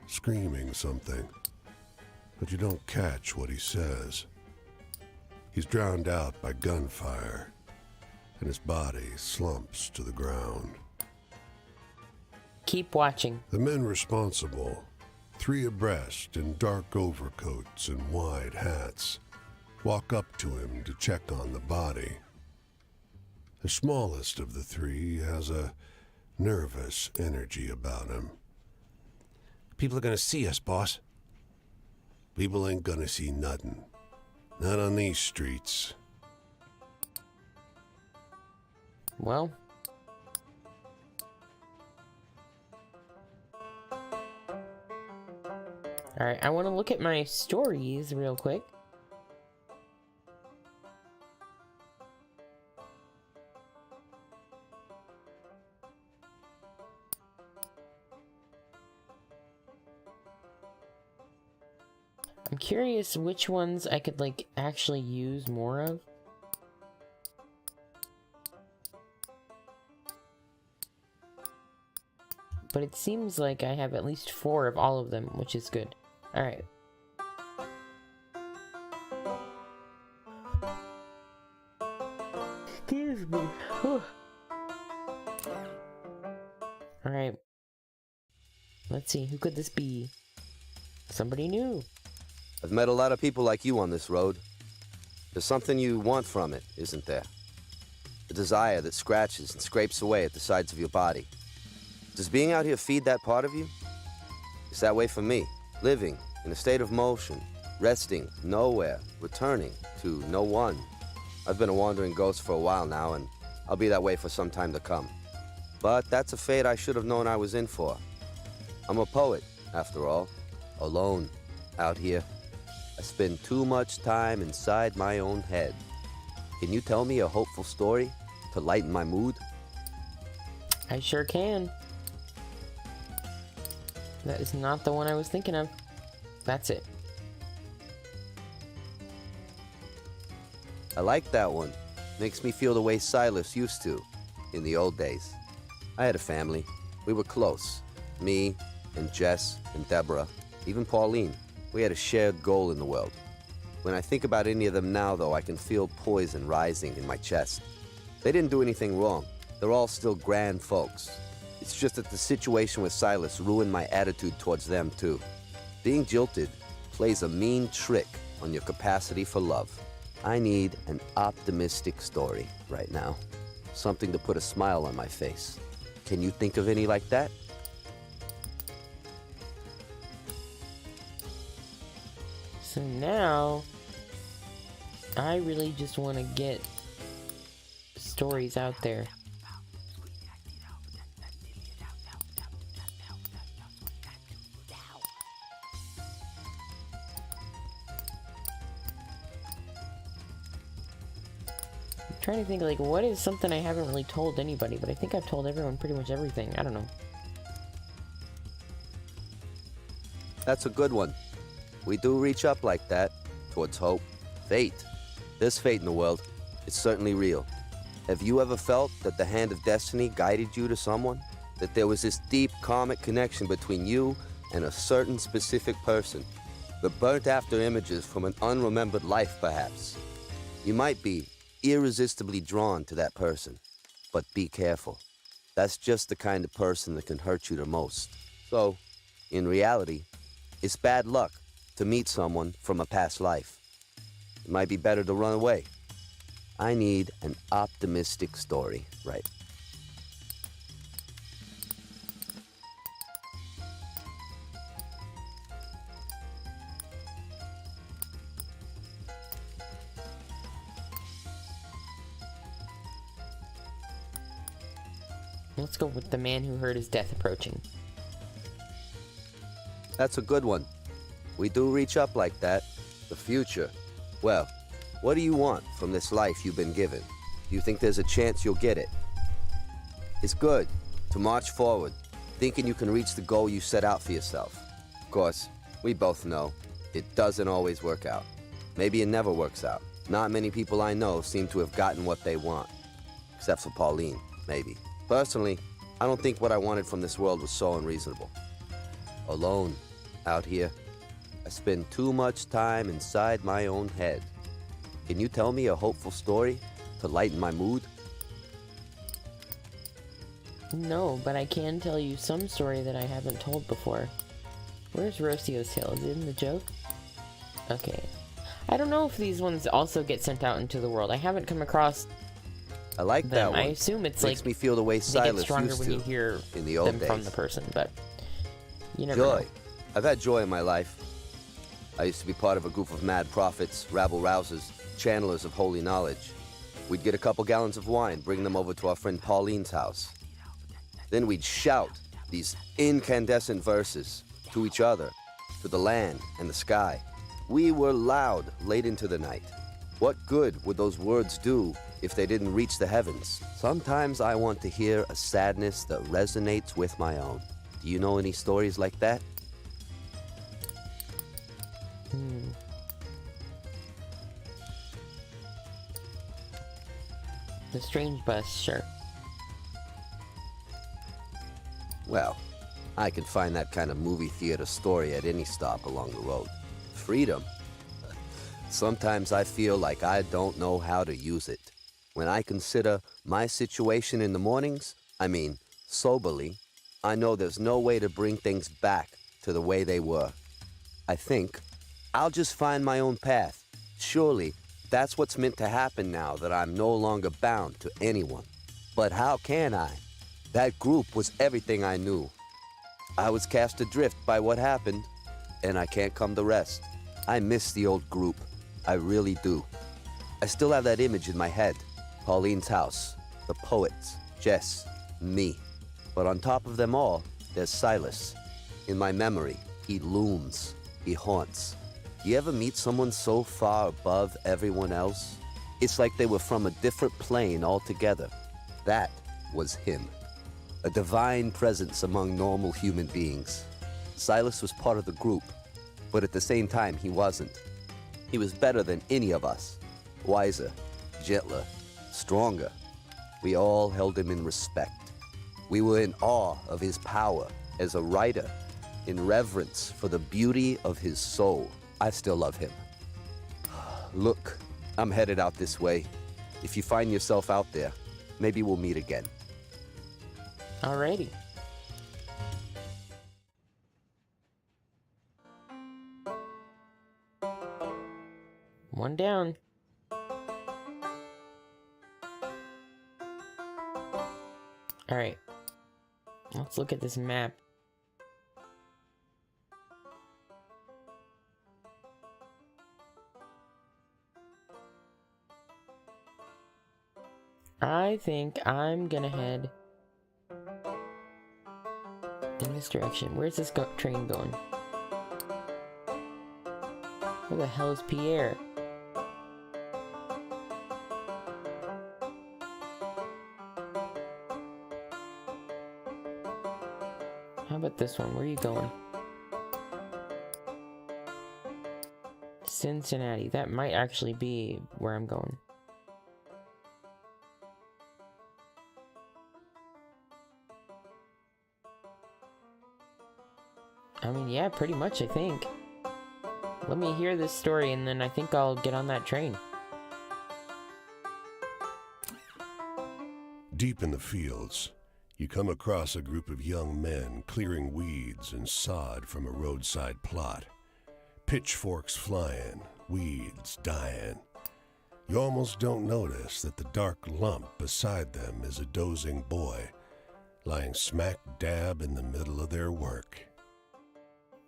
screaming something. But you don't catch what he says. He's drowned out by gunfire, and his body slumps to the ground. Keep watching. The men responsible, 3 abreast in dark overcoats and wide hats, walk up to him to check on the body. The smallest of the 3 has a nervous energy about him. People are gonna see us, boss. People ain't gonna see nothing. Not on these streets. Well. Alright, I want to look at my stories real quick. I'm curious which ones I could, like, actually use more of. But it seems like I have at least 4 of all of them, which is good. Alright. Excuse me. Alright. Let's see, who could this be? Somebody new. I've met a lot of people like you on this road. There's something you want from it, isn't there? A desire that scratches and scrapes away at the sides of your body. Does being out here feed that part of you? It's that way for me, living in a state of motion, resting nowhere, returning to no one. I've been a wandering ghost for a while now, and I'll be that way for some time to come. But that's a fate I should have known I was in for. I'm a poet, after all, alone, out here. I spend too much time inside my own head. Can you tell me a hopeful story to lighten my mood? I sure can. That is not the one I was thinking of. That's it. I like that one. Makes me feel the way Silas used to in the old days. I had a family. We were close. Me and Jess and Deborah, even Pauline. We had a shared goal in the world. When I think about any of them now, though, I can feel poison rising in my chest. They didn't do anything wrong. They're all still grand folks. It's just that the situation with Silas ruined my attitude towards them, too. Being jilted plays a mean trick on your capacity for love. I need an optimistic story right now. Something to put a smile on my face. Can you think of any like that? So now, I really just want to get stories out there. I'm trying to think, like, what is something I haven't really told anybody, but I think I've told everyone pretty much everything. I don't know. That's a good one. We do reach up like that, towards hope. Fate. There's fate in the world. It's certainly real. Have you ever felt that the hand of destiny guided you to someone? That there was this deep karmic connection between you and a certain specific person? The burnt-after images from an unremembered life, perhaps. You might be irresistibly drawn to that person. But be careful. That's just the kind of person that can hurt you the most. So, in reality, it's bad luck to meet someone from a past life. It might be better to run away. I need an optimistic story, right? Let's go with the man who heard his death approaching. That's a good one. We do reach up like that. The future. Well, what do you want from this life you've been given? Do you think there's a chance you'll get it? It's good to march forward, thinking you can reach the goal you set out for yourself. Of course, we both know it doesn't always work out. Maybe it never works out. Not many people I know seem to have gotten what they want. Except for Pauline, maybe. Personally, I don't think what I wanted from this world was so unreasonable. Alone, out here, I spend too much time inside my own head. Can you tell me a hopeful story to lighten my mood? No, but I can tell you some story that I haven't told before. Where's Rocio's tale? Is it in the joke? Okay. I don't know if these ones also get sent out into the world. I haven't come across I like them. that one. I assume it's Makes like me feel the way they get Silas stronger used when you to hear in the old them days. from the person, but you never Joy. know. I've had joy in my life. I used to be part of a group of mad prophets, rabble-rousers, channelers of holy knowledge. We'd get a couple gallons of wine, bring them over to our friend Pauline's house. Then we'd shout these incandescent verses to each other, to the land and the sky. We were loud late into the night. What good would those words do if they didn't reach the heavens? Sometimes I want to hear a sadness that resonates with my own. Do you know any stories like that? The Strange Bus, sure. Well, I can find that kind of movie theater story at any stop along the road. Freedom? Sometimes I feel like I don't know how to use it. When I consider my situation in the mornings, I mean, soberly, I know there's no way to bring things back to the way they were. I think I'll just find my own path. Surely, that's what's meant to happen now that I'm no longer bound to anyone. But how can I? That group was everything I knew. I was cast adrift by what happened, and I can't come to rest. I miss the old group. I really do. I still have that image in my head. Pauline's house, the poets, Jess, me. But on top of them all, there's Silas. In my memory, he looms. He haunts. You ever meet someone so far above everyone else? It's like they were from a different plane altogether. That was him. A divine presence among normal human beings. Silas was part of the group, but at the same time, he wasn't. He was better than any of us. Wiser, gentler, stronger. We all held him in respect. We were in awe of his power as a writer, in reverence for the beauty of his soul. I still love him. Look, I'm headed out this way. If you find yourself out there, maybe we'll meet again. Alrighty. One down. Alright. Let's look at this map. I think I'm gonna head in this direction. Where's this train going? Where the hell is Pierre? How about this one? Where are you going? Cincinnati. That might actually be where I'm going. I mean, yeah, pretty much, I think. Let me hear this story, and then I think I'll get on that train. Deep in the fields, you come across a group of young men clearing weeds and sod from a roadside plot. Pitchforks flying, weeds dying. You almost don't notice that the dark lump beside them is a dozing boy, lying smack dab in the middle of their work.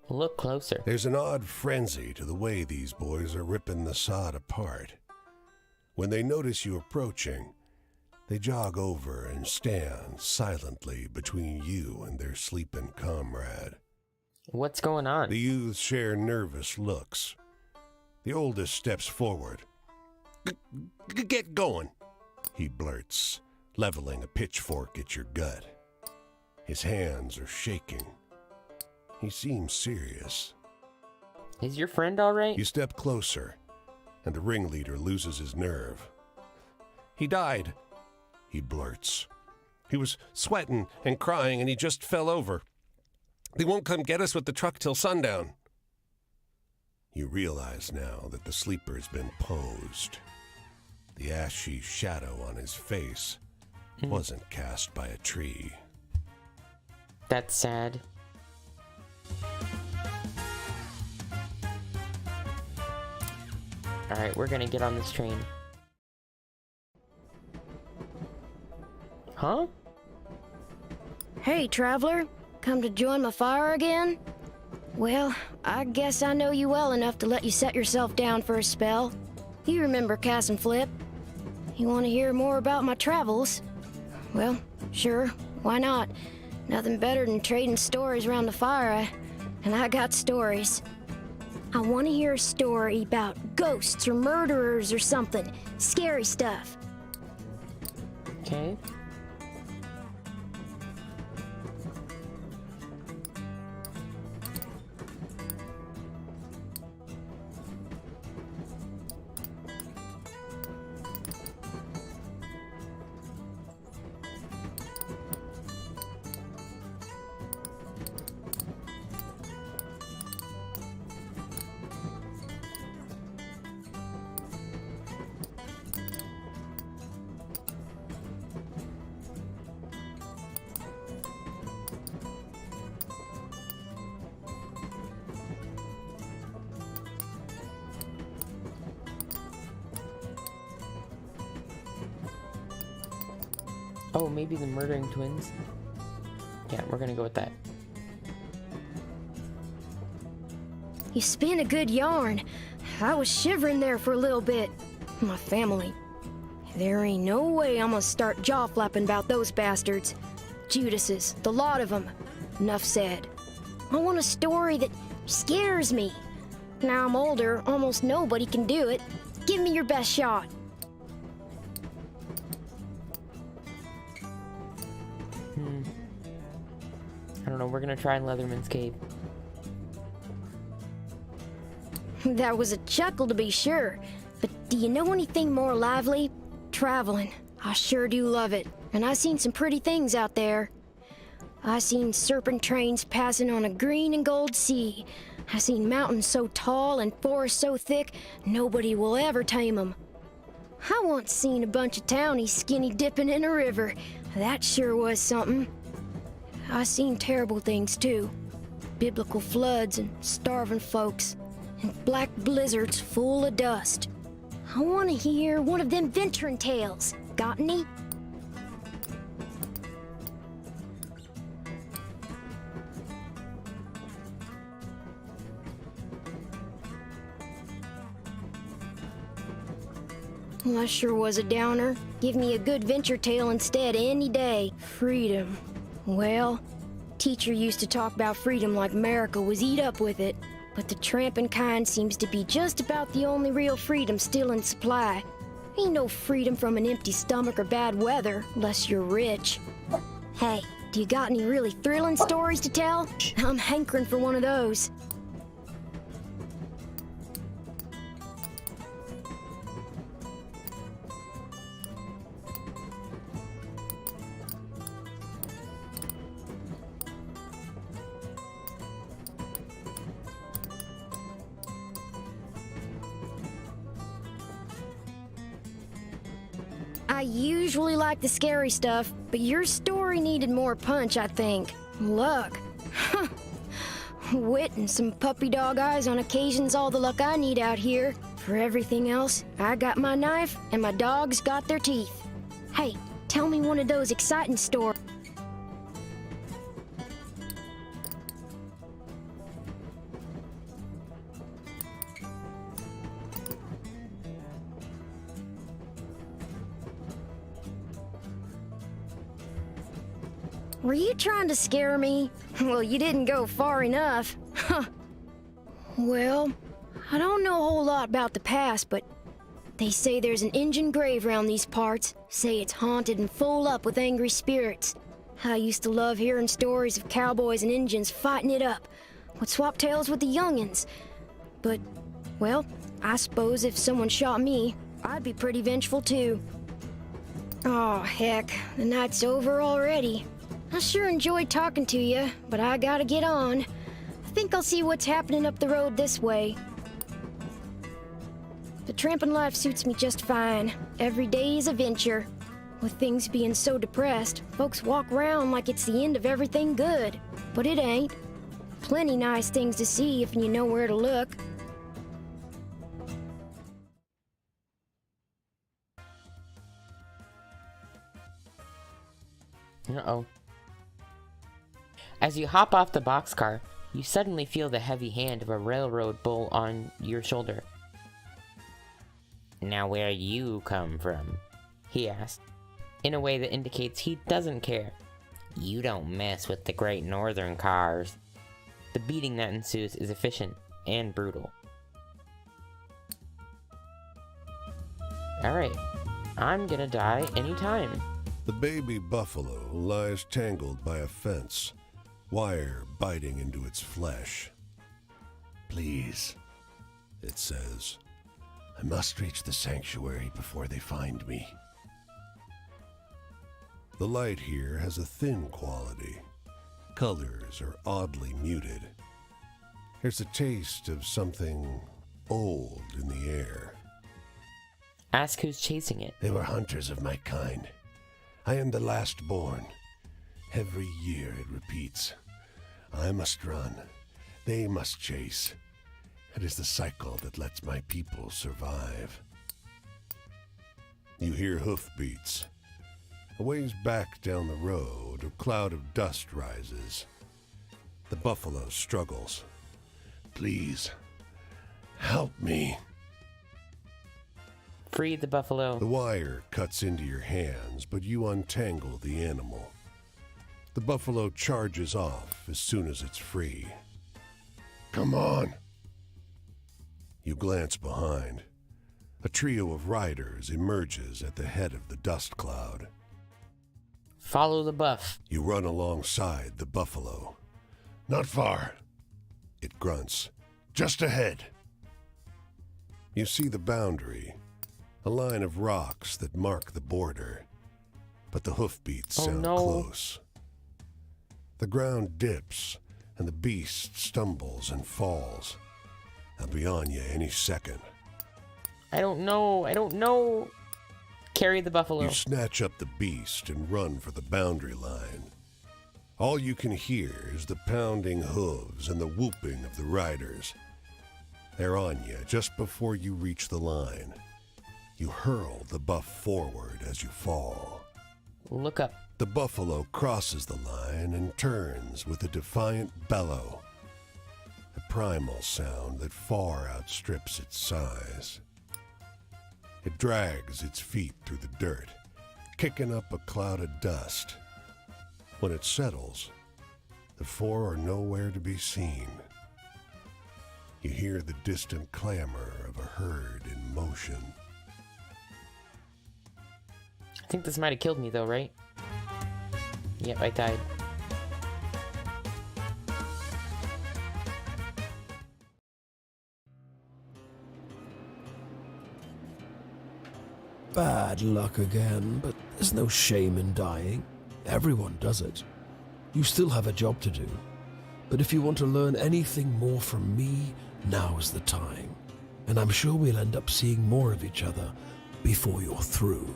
Look closer. There's an odd frenzy to the way these boys are ripping the sod apart. When they notice you approaching, they jog over and stand silently between you and their sleeping comrade. What's going on? The youths share nervous looks. The oldest steps forward. Get going, he blurts, leveling a pitchfork at your gut. His hands are shaking. He seems serious. Is your friend all right? You step closer, and the ringleader loses his nerve. He died, he blurts. He was sweating and crying, and he just fell over. They won't come get us with the truck till sundown. You realize now that the sleeper's been posed. The ashy shadow on his face wasn't cast by a tree. That's sad. Alright, we're gonna get on this train. Huh? Hey, traveler. Come to join my fire again? Well, I guess I know you well enough to let you set yourself down for a spell. You remember Cass and Flip? You want to hear more about my travels? Well, sure, why not? Nothing better than trading stories around the fire, and I got stories. I want to hear a story about ghosts or murderers or something. Scary stuff. Okay. Oh, maybe the murdering twins? Yeah, we're gonna go with that. You spin a good yarn. I was shivering there for a little bit. My family. There ain't no way I'm gonna start jaw-flapping about those bastards. Judases, the lot of them. Enough said. I want a story that scares me. Now I'm older, almost nobody can do it. Give me your best shot. I don't know, we're gonna try Leatherman's Cave. That was a chuckle to be sure. But do you know anything more lively? Traveling. I sure do love it. And I seen some pretty things out there. I seen serpent trains passing on a green and gold sea. I seen mountains so tall and forests so thick, nobody will ever tame 'em. I once seen a bunch of townies skinny dipping in a river. That sure was something. I seen terrible things too. Biblical floods and starving folks. And black blizzards full of dust. I want to hear one of them venturing tales. Got any? Well, that sure was a downer. Give me a good venture tale instead any day. Freedom. Well, teacher used to talk about freedom like America was eat up with it. But the tramping kind seems to be just about the only real freedom still in supply. Ain't no freedom from an empty stomach or bad weather, unless you're rich. Hey, do you got any really thrilling stories to tell? I'm hankering for one of those. I usually like the scary stuff, but your story needed more punch, I think. Luck. Wit and some puppy dog eyes on occasion's all the luck I need out here. For everything else, I got my knife and my dogs got their teeth. Hey, tell me one of those exciting stories. Were you trying to scare me? Well, you didn't go far enough. Huh. Well, I don't know a whole lot about the past, but they say there's an Injun grave around these parts. Say it's haunted and full up with angry spirits. I used to love hearing stories of cowboys and Injuns fighting it up. Would swap tales with the youngins. But, well, I suppose if someone shot me, I'd be pretty vengeful too. Oh, heck, the night's over already. I sure enjoyed talking to you, but I gotta get on. I think I'll see what's happening up the road this way. The tramping life suits me just fine. Every day is a venture. With things being so depressed, folks walk around like it's the end of everything good. But it ain't. Plenty nice things to see if you know where to look. Uh-oh. As you hop off the boxcar, you suddenly feel the heavy hand of a railroad bull on your shoulder. "Now where you come from?" he asked, in a way that indicates he doesn't care. "You don't mess with the Great Northern cars." The beating that ensues is efficient and brutal. Alright, I'm gonna die anytime. The baby buffalo lies tangled by a fence, wire biting into its flesh. "Please," it says, "I must reach the sanctuary before they find me." The light here has a thin quality. Colors are oddly muted. There's a taste of something old in the air. Ask who's chasing it. They were hunters of my kind. I am the last born. Every year it repeats. I must run. They must chase. It is the cycle that lets my people survive. You hear hoofbeats. A ways back down the road, a cloud of dust rises. The buffalo struggles. "Please, help me." Free the buffalo. The wire cuts into your hands, but you untangle the animal. The buffalo charges off as soon as it's free. "Come on." You glance behind. A trio of riders emerges at the head of the dust cloud. Follow the buff. You run alongside the buffalo. "Not far," it grunts. "Just ahead." You see the boundary, a line of rocks that mark the border, but the hoofbeats sound close. The ground dips, and the beast stumbles and falls. They'll be on you any second. I don't know. Carry the buffalo. You snatch up the beast and run for the boundary line. All you can hear is the pounding hooves and the whooping of the riders. They're on you just before you reach the line. You hurl the buff forward as you fall. Look up. The buffalo crosses the line and turns with a defiant bellow, a primal sound that far outstrips its size. It drags its feet through the dirt, kicking up a cloud of dust. When it settles, the four are nowhere to be seen. You hear the distant clamor of a herd in motion. I think this might have killed me though, right? Yep, I died. Bad luck again, but there's no shame in dying. Everyone does it. You still have a job to do. But if you want to learn anything more from me, now is the time. And I'm sure we'll end up seeing more of each other before you're through.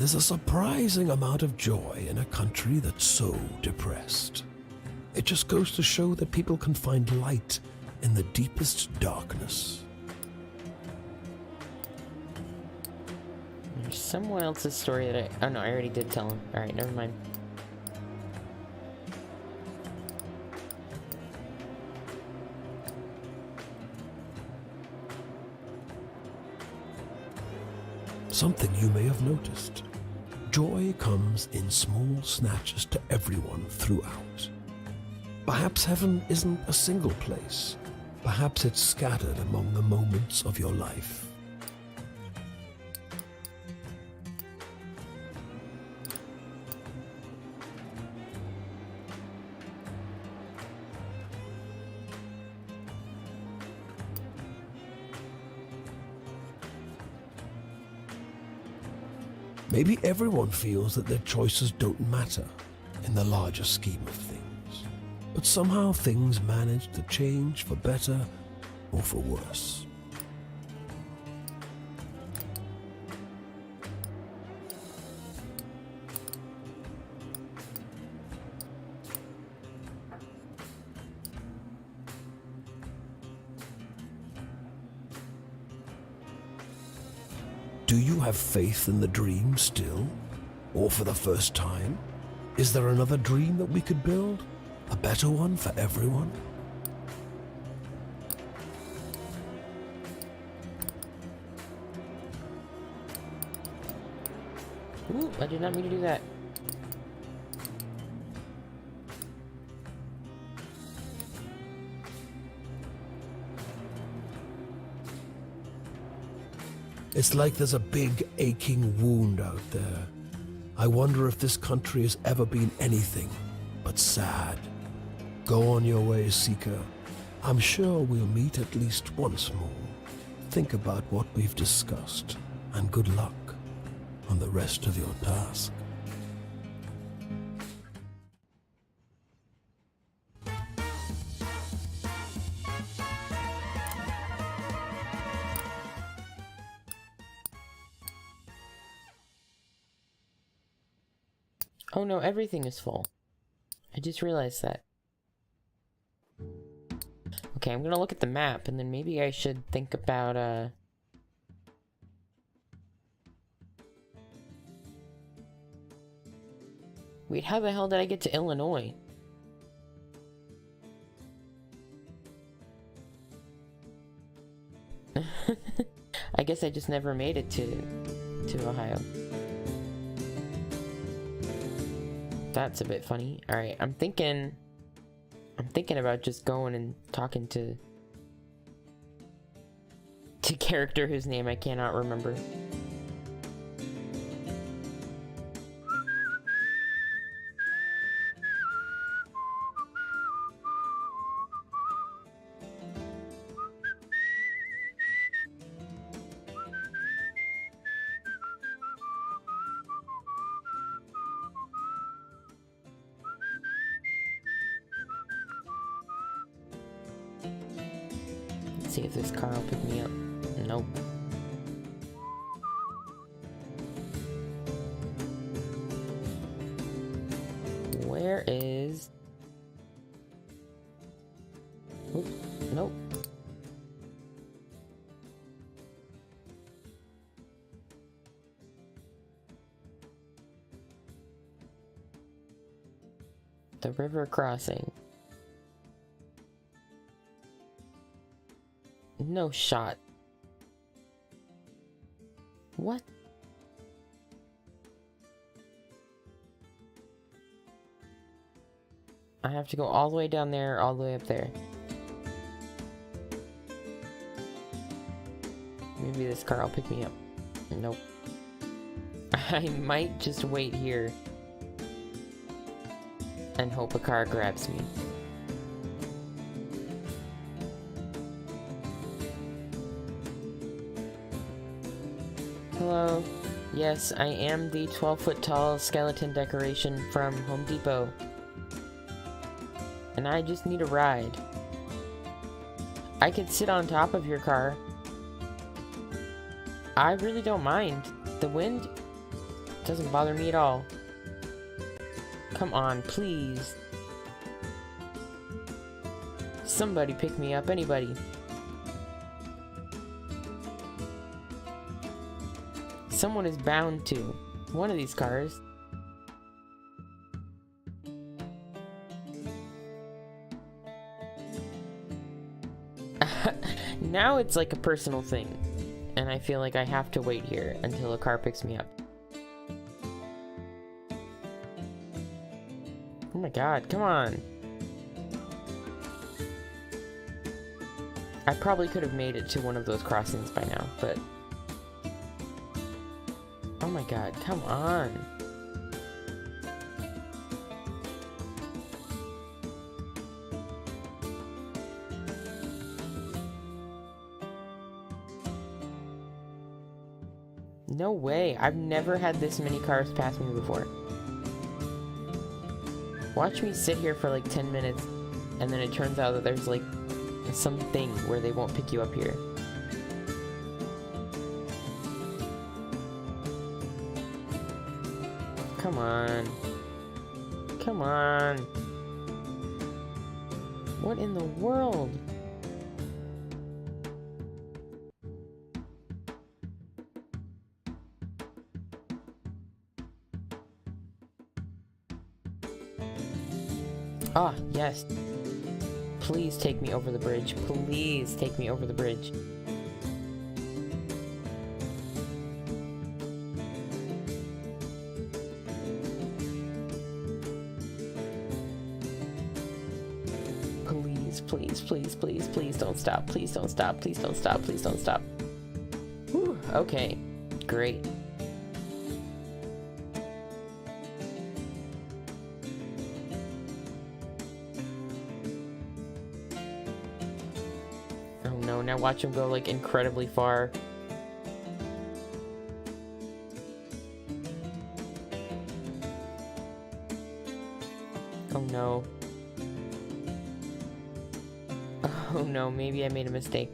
there's a surprising amount of joy in a country that's so depressed. It just goes to show that people can find light in the deepest darkness. There's someone else's story that oh no, I already did tell him. Alright, never mind. Something you may have noticed. Joy comes in small snatches to everyone throughout. Perhaps heaven isn't a single place. Perhaps it's scattered among the moments of your life. Maybe everyone feels that their choices don't matter in the larger scheme of things, but somehow things manage to change for better or for worse. Do you have faith in the dream still? Or for the first time? Is there another dream that we could build? A better one for everyone? Ooh, I did not mean to do that. It's like there's a big aching wound out there. I wonder if this country has ever been anything but sad. Go on your way, Seeker. I'm sure we'll meet at least once more. Think about what we've discussed, and good luck on the rest of your task. Oh no, everything is full. I just realized that. Okay, I'm gonna look at the map, and then maybe I should think about, Wait, how the hell did I get to Illinois? I guess I just never made it to Ohio. That's a bit funny. Alright, I'm thinking about just going and talking to character whose name I cannot remember. Let's see if this car will pick me up. Nope. Where is... Oop, nope. The river crossing. No shot. What? I have to go all the way down there, all the way up there. Maybe this car will pick me up. Nope. I might just wait here and hope a car grabs me. Hello. Yes, I am the 12-foot-tall skeleton decoration from Home Depot. And I just need a ride. I could sit on top of your car. I really don't mind. The wind Doesn't bother me at all. Come on, please. Somebody pick me up, anybody. Someone is bound to. One of these cars. Now it's like a personal thing. And I feel like I have to wait here until a car picks me up. Oh my god, come on. I probably could have made it to one of those crossings by now, but... Oh my god, come on. No way, I've never had this many cars pass me before. Watch me sit here for like 10 minutes, and then it turns out that there's like something where they won't pick you up here. Come on. Come on. What in the world? Ah, yes. Please take me over the bridge. Please take me over the bridge. Please, please, please, please, please don't stop. Please don't stop. Please don't stop. Please don't stop. Whew, okay. Great. Now watch him go like incredibly far. Oh no. Oh no, maybe I made a mistake.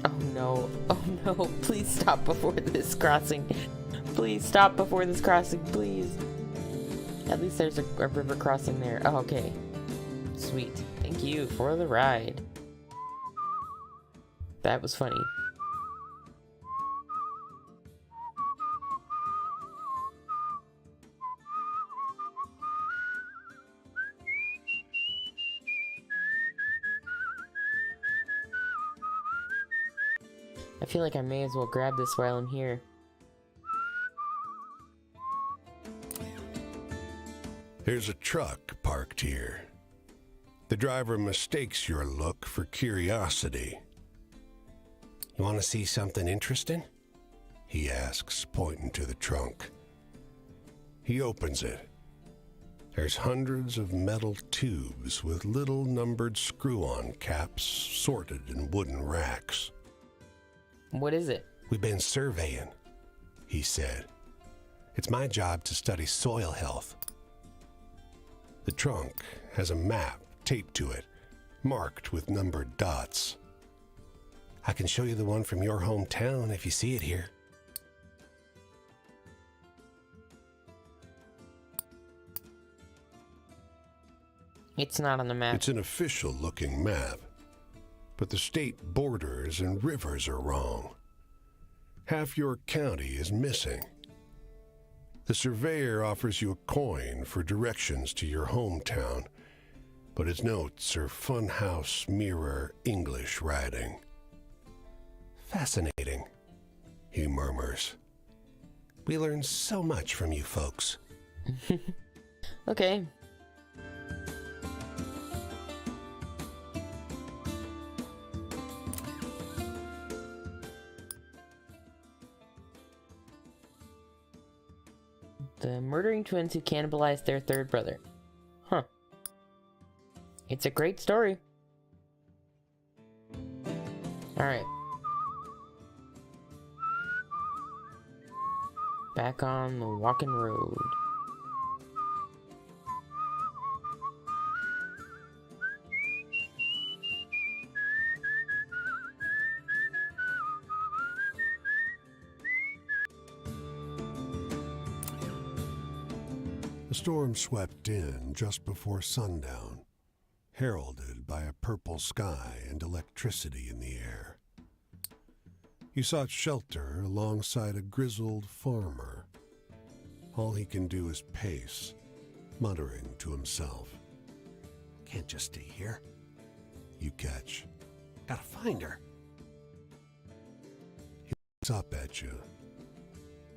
Oh no. Oh no, please stop before this crossing. Please stop before this crossing, please. At least there's a river crossing there. Oh, okay. Sweet. Thank you for the ride. That was funny. I feel like I may as well grab this while I'm here. There's a truck parked here. The driver mistakes your look for curiosity. You want to see something interesting? He asks, pointing to the trunk. He opens it. There's hundreds of metal tubes with little numbered screw-on caps sorted in wooden racks. What is it? We've been surveying, he said. It's my job to study soil health. The trunk has a map taped to it, marked with numbered dots. I can show you the one from your hometown if you see it here. It's not on the map. It's an official-looking map, but the state borders and rivers are wrong. Half your county is missing. The surveyor offers you a coin for directions to your hometown, but his notes are funhouse mirror English writing. Fascinating, he murmurs. We learn so much from you folks. Okay. The murdering twins who cannibalized their third brother. Huh. It's a great story. Alright. Back on the walking road. The storm swept in just before sundown, heralded by a purple sky and electricity in the air. You sought shelter alongside a grizzled farmer. All he can do is pace, muttering to himself. Can't just stay here. You catch. Gotta find her. He looks up at you.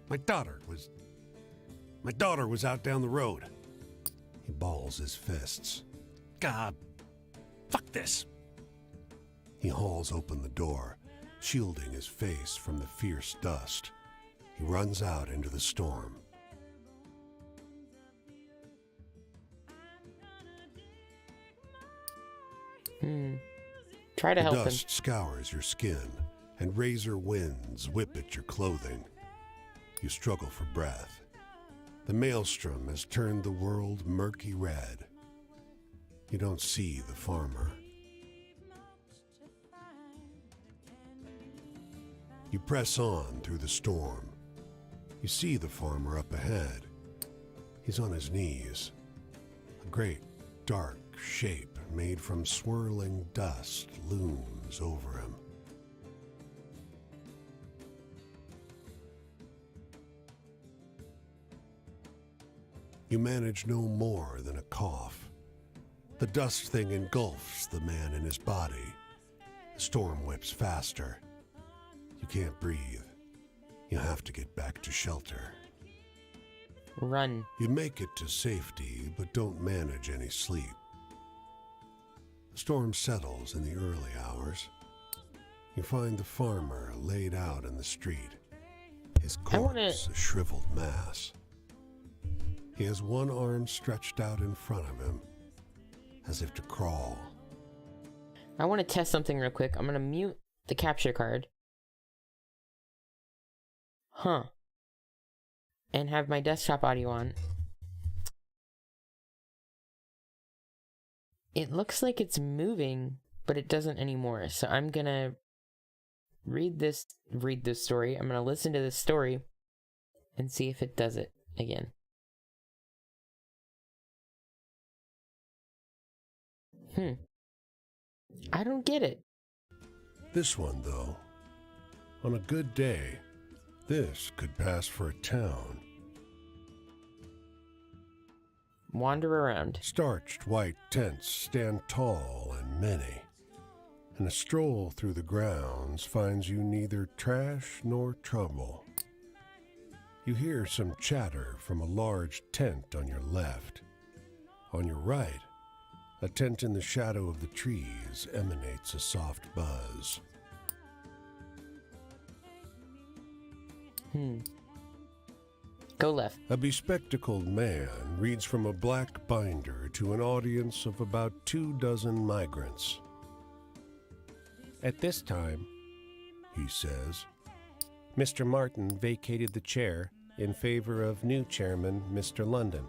My daughter was out down the road. He balls his fists. God, fuck this. He hauls open the door, shielding his face from the fierce dust. He runs out into the storm. Try to help The him. dust scours your skin, and razor winds whip at your clothing. You struggle for breath. The maelstrom has turned the world murky red. You don't see the farmer. You press on through the storm. You see the farmer up ahead. He's on his knees. A great, dark shape made from swirling dust looms over him. You manage no more than a cough. The dust thing engulfs the man in his body. The storm whips faster. You can't breathe. You have to get back to shelter. Run. You make it to safety, but don't manage any sleep. The storm settles in the early hours. You find the farmer laid out in the street, his corpse a shriveled mass. He has one arm stretched out in front of him, as if to crawl. I want to test something real quick. I'm going to mute the capture card. And have my desktop audio on. It looks like it's moving, but it doesn't anymore. So I'm going to read this story. I'm going to listen to this story and see if it does it again. I don't get it. This one, though, on a good day, this could pass for a town. Wander around. Starched white tents stand tall and many, and a stroll through the grounds finds you neither trash nor trouble. You hear some chatter from a large tent on your left. On your right, a tent in the shadow of the trees emanates a soft buzz. Go left. A bespectacled man reads from a black binder to an audience of about 24 migrants. At this time, He says, Mr. Martin vacated the chair in favor of new chairman, Mr. London.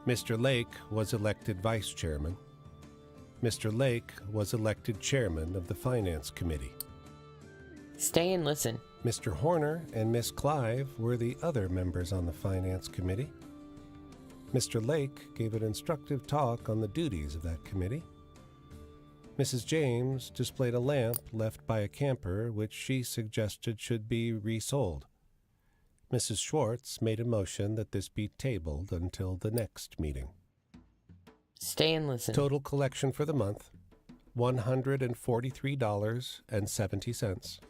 Mr. Lake was elected vice chairman. Mr. Lake was elected chairman of the Finance Committee. Stay and listen. Mr. Horner and Miss Clive were the other members on the Finance Committee. Mr. Lake gave an instructive talk on the duties of that committee. Mrs. James displayed a lamp left by a camper which she suggested should be resold. Mrs. Schwartz made a motion that this be tabled until the next meeting. Stay and listen. Total collection for the month, $143.70.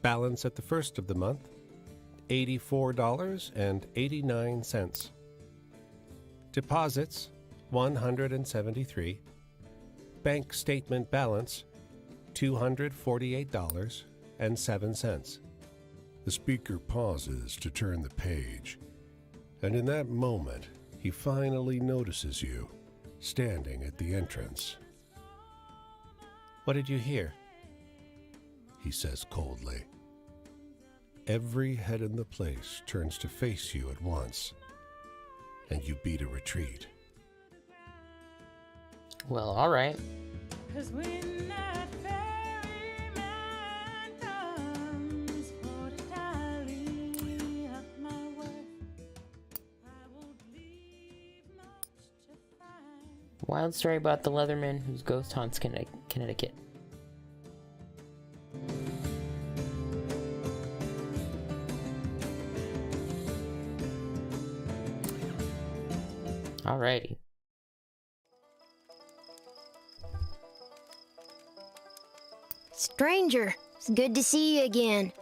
Balance at the first of the month, $84.89. Deposits, $173. Bank statement balance, $248.07. The speaker pauses to turn the page, and in that moment, he finally notices you, standing at the entrance. What did you hear? He says coldly. Every head in the place turns to face you at once, and you beat a retreat. Well, all right. 'Cause when that ferryman comes for to tally up my worth, I will Wild story about the Leatherman whose ghost haunts Connecticut. Alrighty. Stranger, it's good to see you again.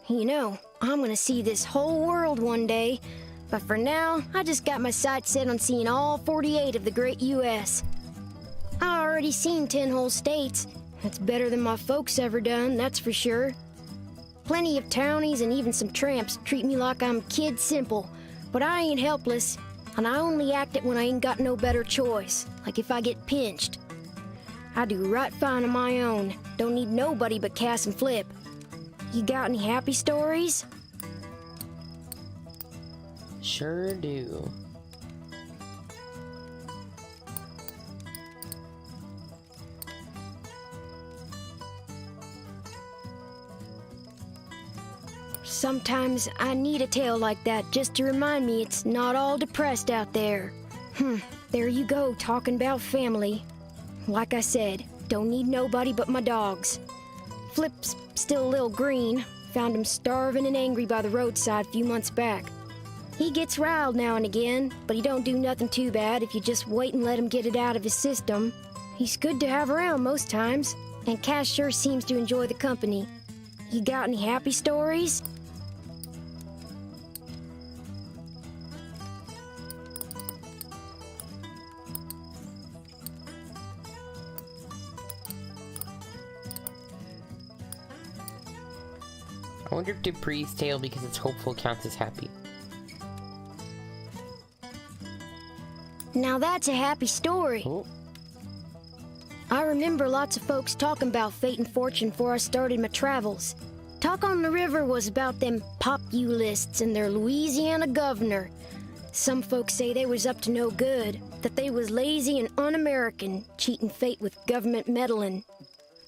You know, I'm gonna see this whole world one day, but for now, I just got my sights set on seeing all 48 of the great U.S. I already seen 10 whole states. That's better than my folks ever done, that's for sure. Plenty of townies and even some tramps treat me like I'm kid simple, but I ain't helpless, and I only act it when I ain't got no better choice, like if I get pinched. I do right fine on my own. Don't need nobody but Cass and Flip. You got any happy stories? Sure do. Sometimes I need a tale like that just to remind me it's not all depressed out there. There you go, talking about family. Like I said, don't need nobody but my dogs. Flip's still a little green. Found him starving and angry by the roadside a few months back. He gets riled now and again, but he don't do nothing too bad if you just wait and let him get it out of his system. He's good to have around most times, and Cass sure seems to enjoy the company. You got any happy stories? I wonder if Dupree's tale because it's hopeful counts as happy. Now that's a happy story. Oh. I remember lots of folks talking about fate and fortune before I started my travels. Talk on the River was about them populists and their Louisiana governor. Some folks say they was up to no good, that they was lazy and un-American, cheating fate with government meddling.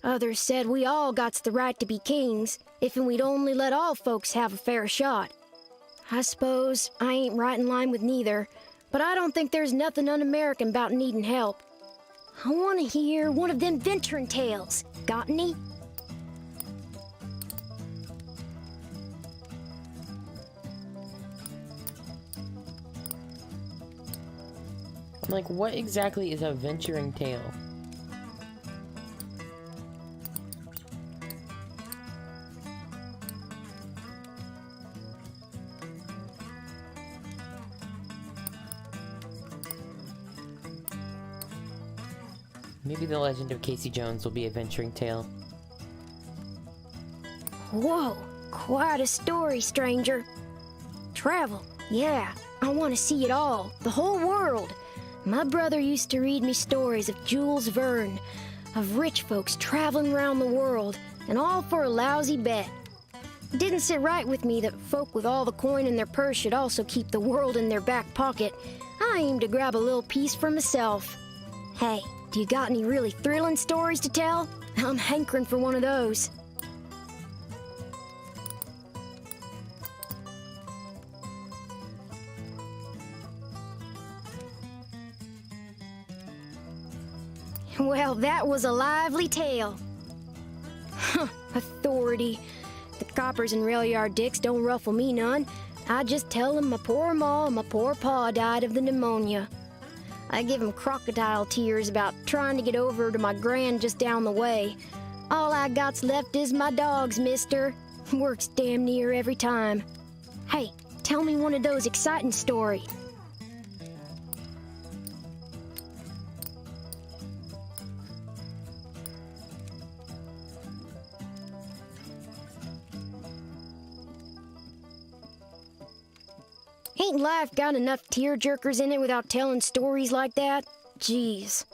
Others said we all gots the right to be kings, if and we'd only let all folks have a fair shot. I suppose I ain't right in line with neither, but I don't think there's nothing un-American about needing help. I want to hear one of them venturing tales. Got any? I'm like, what exactly is a venturing tale? Maybe the legend of Casey Jones will be a venturing tale. Whoa, quite a story, stranger. Travel, yeah, I want to see it all, the whole world. My brother used to read me stories of Jules Verne, of rich folks traveling around the world, and all for a lousy bet. It didn't sit right with me that folk with all the coin in their purse should also keep the world in their back pocket. I aim to grab a little piece for myself. Hey, do you got any really thrilling stories to tell? I'm hankering for one of those. Well, that was a lively tale. Huh, authority. The coppers and rail yard dicks don't ruffle me none. I just tell them my poor ma and my poor pa died of the pneumonia. I give 'em crocodile tears about trying to get over to my grand just down the way. All I got's left is my dogs, mister. Works damn near every time. Hey, tell me one of those exciting stories. Ain't life got enough tear-jerkers in it without telling stories like that? Jeez.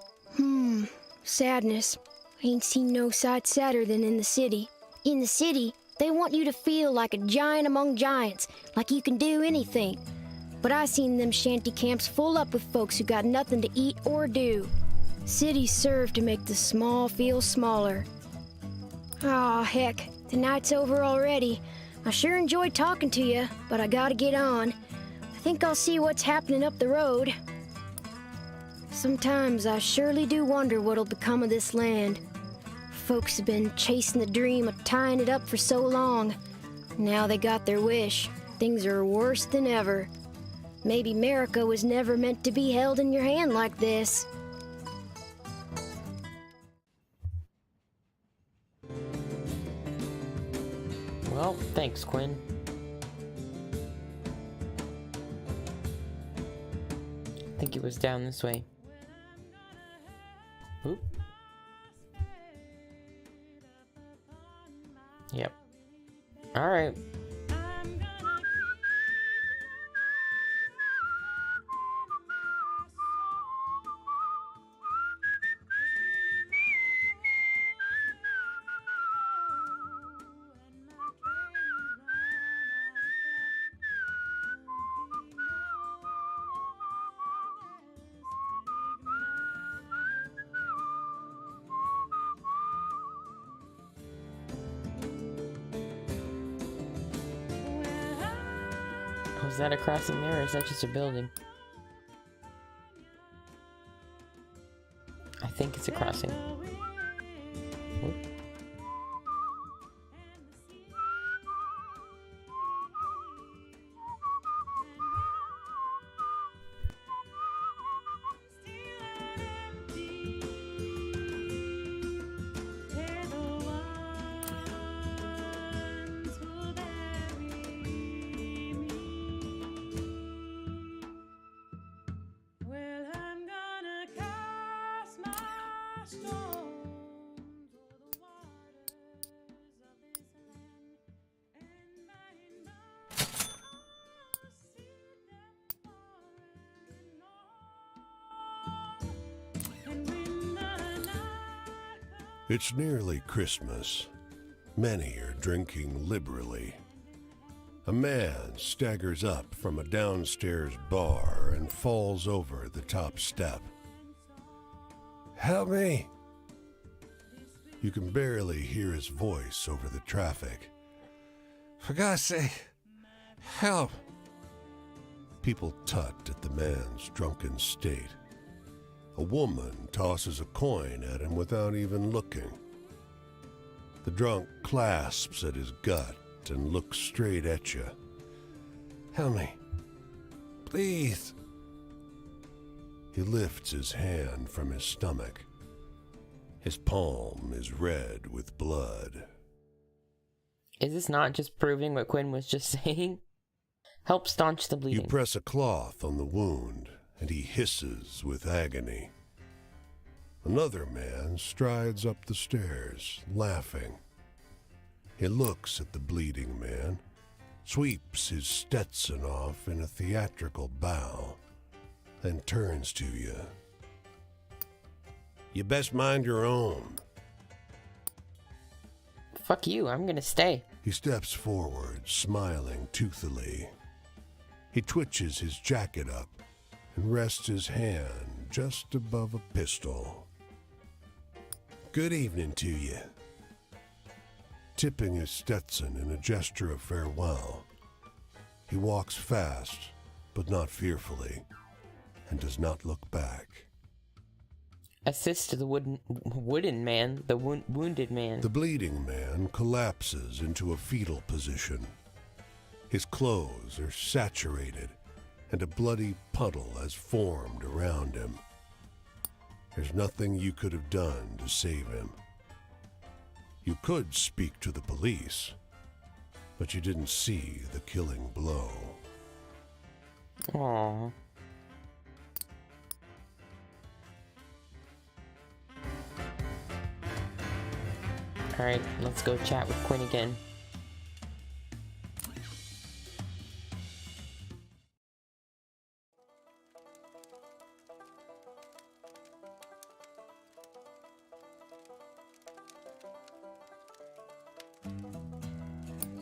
Sadness. Ain't seen no sight sadder than in the city. In the city, they want you to feel like a giant among giants, like you can do anything. But I seen them shanty camps full up with folks who got nothing to eat or do. Cities serve to make the small feel smaller. Aw, heck, the night's over already. I sure enjoyed talking to you, but I gotta get on. I think I'll see what's happening up the road. Sometimes I surely do wonder what'll become of this land. Folks have been chasing the dream of tying it up for so long. Now they got their wish. Things are worse than ever. Maybe America was never meant to be held in your hand like this. Well, thanks, Quinn. I think it was down this way. Oop. Yep. Alright. Oh, is that a crossing there, or is that just a building? I think it's a crossing. Oop. It's nearly Christmas. Many are drinking liberally. A man staggers up from a downstairs bar and falls over the top step. "Help me!" You can barely hear his voice over the traffic. "For God's sake, help!" People tut at the man's drunken state. A woman tosses a coin at him without even looking. The drunk clasps at his gut and looks straight at you. "Help me, please." He lifts his hand from his stomach. His palm is red with blood. Is this not just proving what Quinn was just saying? Help staunch the bleeding. You press a cloth on the wound, and he hisses with agony. Another man strides up the stairs, laughing. He looks at the bleeding man, sweeps his Stetson off in a theatrical bow, then turns to you. "You best mind your own." Fuck you, I'm gonna stay. He steps forward, smiling toothily. He twitches his jacket up and rests his hand just above a pistol. "Good evening to you." Tipping his Stetson in a gesture of farewell, he walks fast, but not fearfully, and does not look back. Assist the wooden man, the wounded man. The bleeding man collapses into a fetal position. His clothes are saturated, and a bloody puddle has formed around him. There's nothing you could have done to save him. You could speak to the police, but you didn't see the killing blow. Aww. Alright, let's go chat with Quinn again.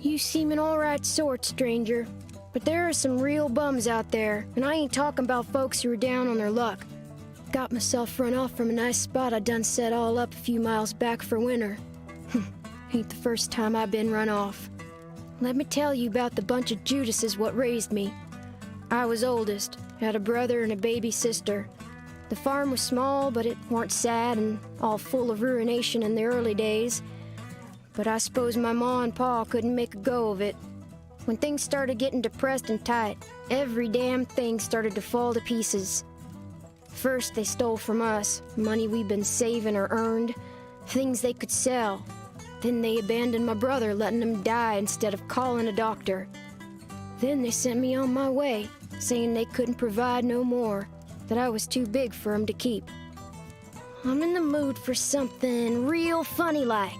You seem an alright sort, stranger. But there are some real bums out there, and I ain't talking about folks who are down on their luck. Got myself run off from a nice spot I done set all up a few miles back for winter. Ain't the first time I've been run off. Let me tell you about the bunch of Judases what raised me. I was oldest, had a brother and a baby sister. The farm was small, but it weren't sad and all full of ruination in the early days. But I suppose my ma and pa couldn't make a go of it. When things started getting depressed and tight, every damn thing started to fall to pieces. First, they stole from us, money we'd been saving or earned, things they could sell. Then they abandoned my brother, letting him die instead of calling a doctor. Then they sent me on my way, saying they couldn't provide no more, that I was too big for 'em to keep. I'm in the mood for something real funny-like.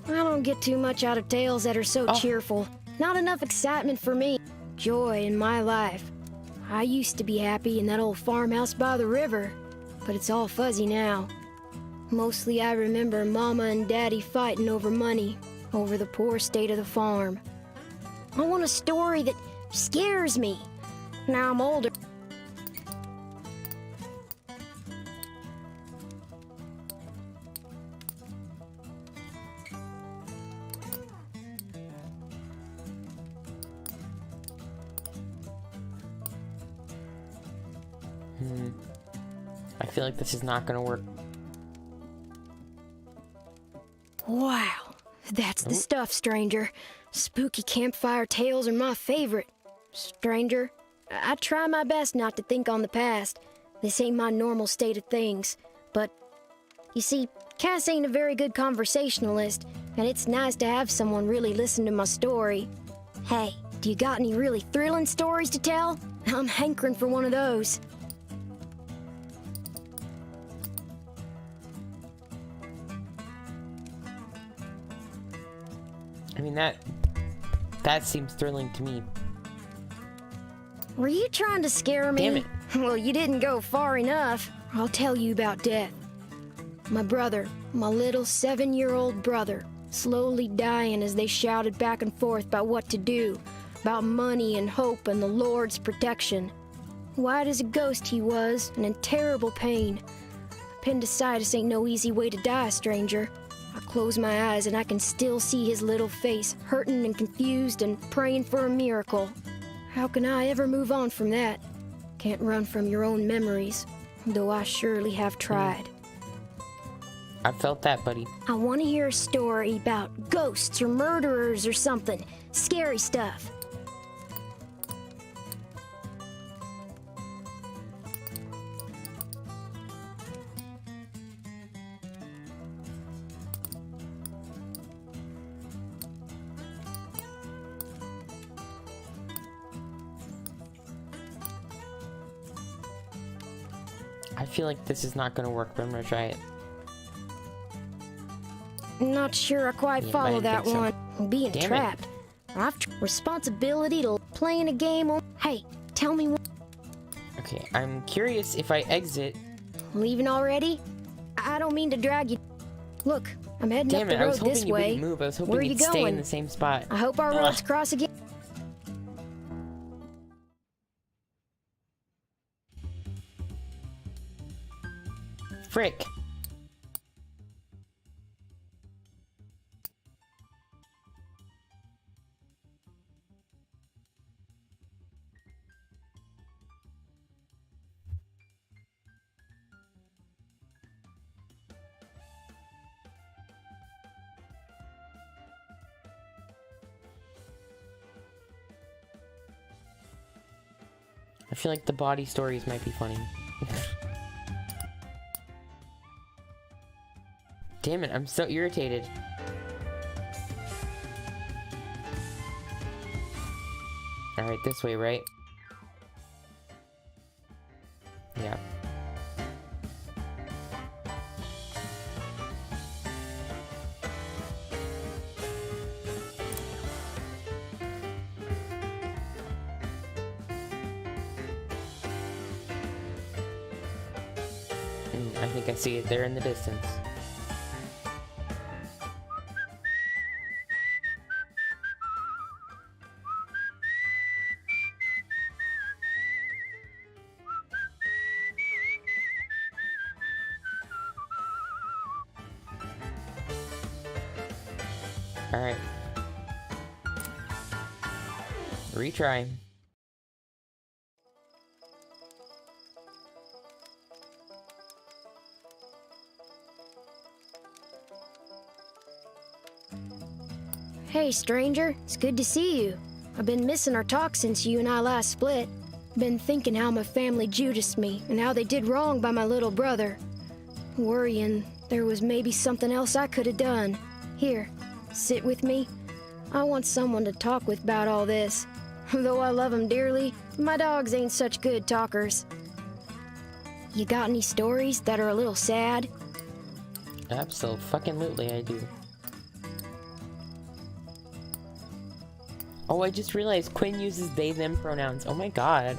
I don't get too much out of tales that are so cheerful. Not enough excitement for me. Joy in my life. I used to be happy in that old farmhouse by the river, but it's all fuzzy now. Mostly I remember Mama and Daddy fighting over money, over the poor state of the farm. I want a story that scares me. Now I'm older. I feel like this is not gonna work. Wow, that's the stuff, stranger. Spooky campfire tales are my favorite. Stranger, I try my best not to think on the past. This ain't my normal state of things. But, you see, Cass ain't a very good conversationalist, and it's nice to have someone really listen to my story. Hey, do you got any really thrilling stories to tell? I'm hankering for one of those. I mean, that seems thrilling to me. Were you trying to scare me? Damn it. Well, you didn't go far enough. I'll tell you about death. My brother, my little 7-year-old brother, slowly dying as they shouted back and forth about what to do, about money and hope and the Lord's protection. White as a ghost he was, and in terrible pain. Appendicitis ain't no easy way to die, stranger. I close my eyes and I can still see his little face, hurting and confused and praying for a miracle. How can I ever move on from that? Can't run from your own memories, though I surely have tried. I felt that, buddy. I want to hear a story about ghosts or murderers or something. Scary stuff. I feel like this is not gonna work, but I'm gonna try it. Not sure I quite Yeah, I follow didn't that think so. one. Being Damn it. trapped. I've responsibility to playing a game on. Hey, tell me what. Okay, I'm curious if I exit. Leaving already? I don't mean to drag you. Look, I'm heading Damn up it, the I was road this hoping you way. wouldn't move. I was Where hoping you you'd stay in going? the same spot. I hope our Ugh. roads cross again. Frick. I feel like the body stories might be funny. Damn it, I'm so irritated. Alright, this way, right? Yeah. I think I see it there in the distance. Alright. Retry. Hey, stranger. It's good to see you. I've been missing our talk since you and I last split. Been thinking how my family Judased me and how they did wrong by my little brother. Worrying there was maybe something else I could have done. Here, sit with me. I want someone to talk with about all this. Though I love 'em dearly, my dogs ain't such good talkers. You got any stories that are a little sad? Absolutely, I do. Oh, I just realized Quinn uses they, them pronouns. Oh my god.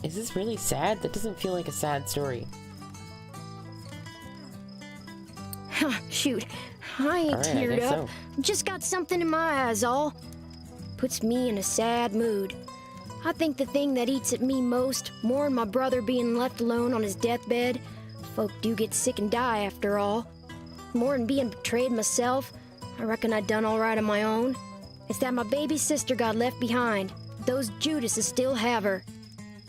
Is this really sad? That doesn't feel like a sad story. Shoot, I ain't Alright, I teared guess up. so. Just got something in my eyes, all. Puts me in a sad mood. I think the thing that eats at me most, more than my brother being left alone on his deathbed, folk do get sick and die after all. More than being betrayed myself, I reckon I done all right on my own. It's that my baby sister got left behind. Those Judases still have her.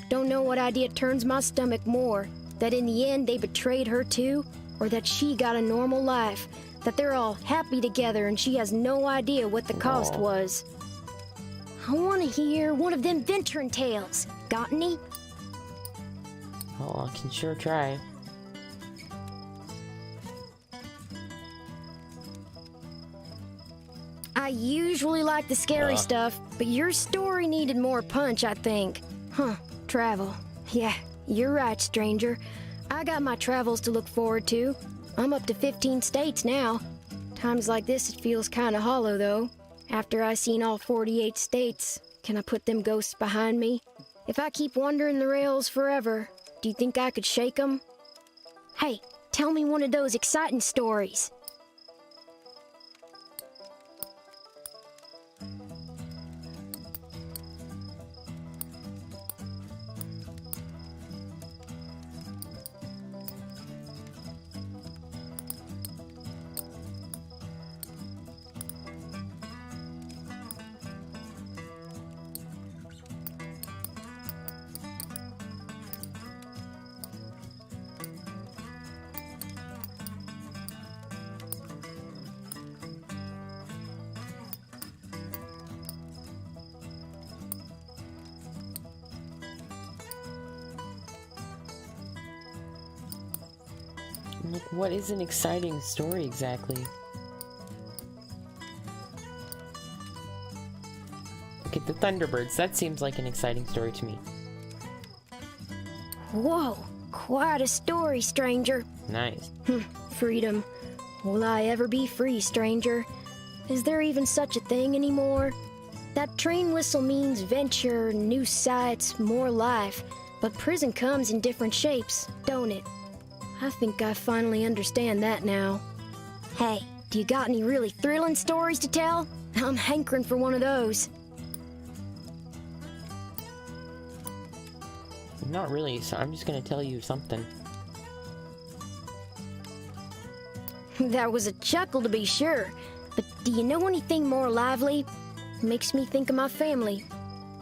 Don't know what idea turns my stomach more, that in the end they betrayed her too, or that she got a normal life, that they're all happy together and she has no idea what the cost Aw. was. I want to hear one of them venturing tales. Got any? Oh, I can sure try. I usually like the scary stuff, but your story needed more punch, I think. Huh, travel. Yeah, you're right, stranger. I got my travels to look forward to. I'm up to 15 states now. Times like this, it feels kinda hollow, though. After I seen all 48 states, can I put them ghosts behind me? If I keep wandering the rails forever, do you think I could shake 'em? Hey, tell me one of those exciting stories. Like, what is an exciting story exactly? Okay, the Thunderbirds. That seems like an exciting story to me. Whoa, quite a story, stranger. Nice. Freedom. Will I ever be free, stranger? Is there even such a thing anymore? That train whistle means venture, new sights, more life. But prison comes in different shapes, don't it? I think I finally understand that now. Hey, do you got any really thrilling stories to tell? I'm hankering for one of those. Not really, so I'm just gonna tell you something. That was a chuckle to be sure. But do you know anything more lively? Makes me think of my family.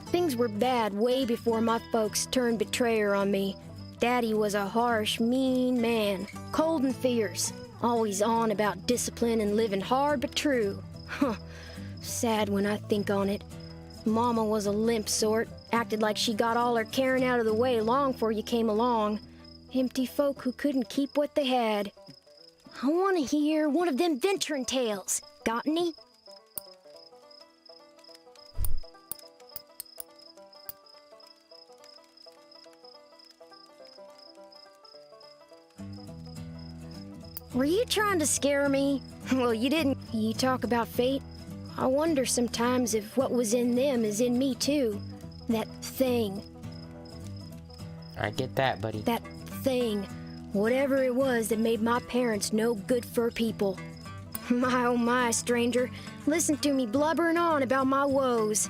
Things were bad way before my folks turned betrayer on me. Daddy was a harsh, mean man, cold and fierce, always on about discipline and living hard but true. Huh, sad when I think on it. Mama was a limp sort, acted like she got all her caring out of the way long before you came along. Empty folk who couldn't keep what they had. I want to hear one of them venturing tales. Got any? Were you trying to scare me? Well, you didn't. You talk about fate. I wonder sometimes if what was in them is in me too. That thing. I get that, buddy. That thing. Whatever it was that made my parents no good for people. My oh my, stranger. Listen to me blubbering on about my woes.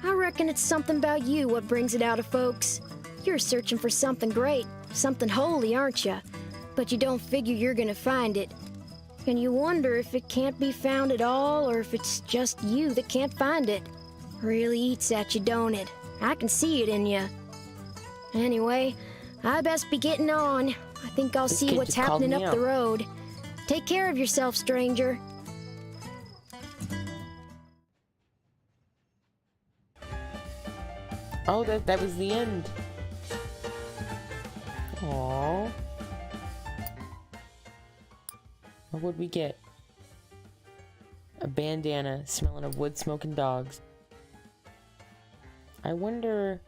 I reckon it's something about you what brings it out of folks. You're searching for something great, something holy, aren't you? But you don't figure you're gonna find it. And you wonder if it can't be found at all, or if it's just you that can't find it. Really eats at you, don't it? I can see it in you. Anyway, I best be getting on. I think I'll This see kid what's just called happening me up the out. road. Take care of yourself, stranger. Oh, that was the end. Aww. What would we get? A bandana smelling of wood, smoke, and dogs. I wonder...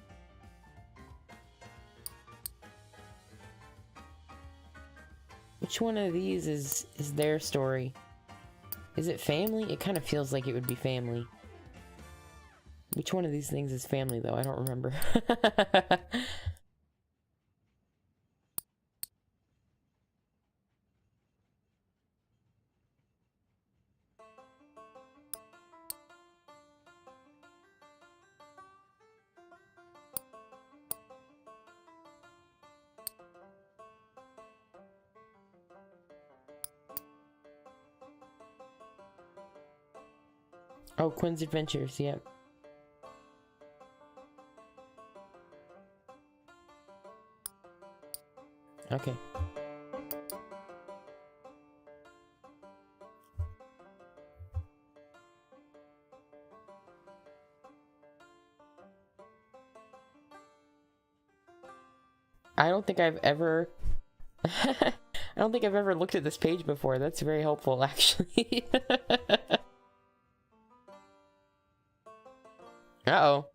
which one of these is their story? Is it family? It kind of feels like it would be family. Which one of these things is family, though? I don't remember. Oh, Quinn's Adventures, yep. Okay. I don't think I've ever... I don't think I've ever looked at this page before. That's very helpful, actually. Uh-oh.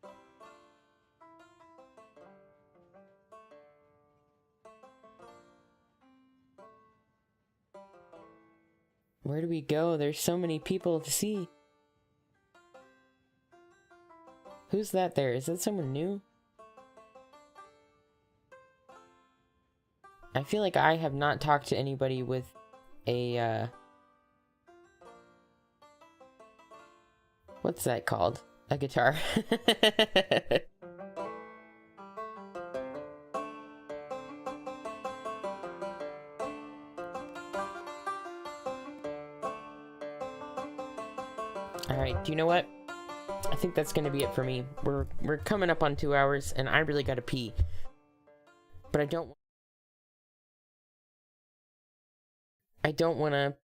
Where do we go? There's so many people to see. Who's that there? Is that someone new? I feel like I have not talked to anybody with a, what's that called? A guitar. Alright, do you know what? I think that's gonna be it for me. We're coming up on 2 hours, and I really gotta pee. But I don't want to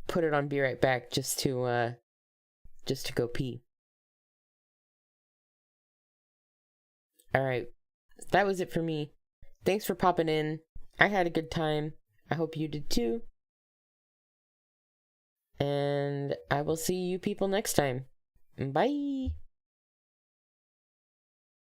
put it on Be Right Back just to go pee. Alright, that was it for me. Thanks for popping in. I had a good time. I hope you did too. And I will see you people next time. Bye!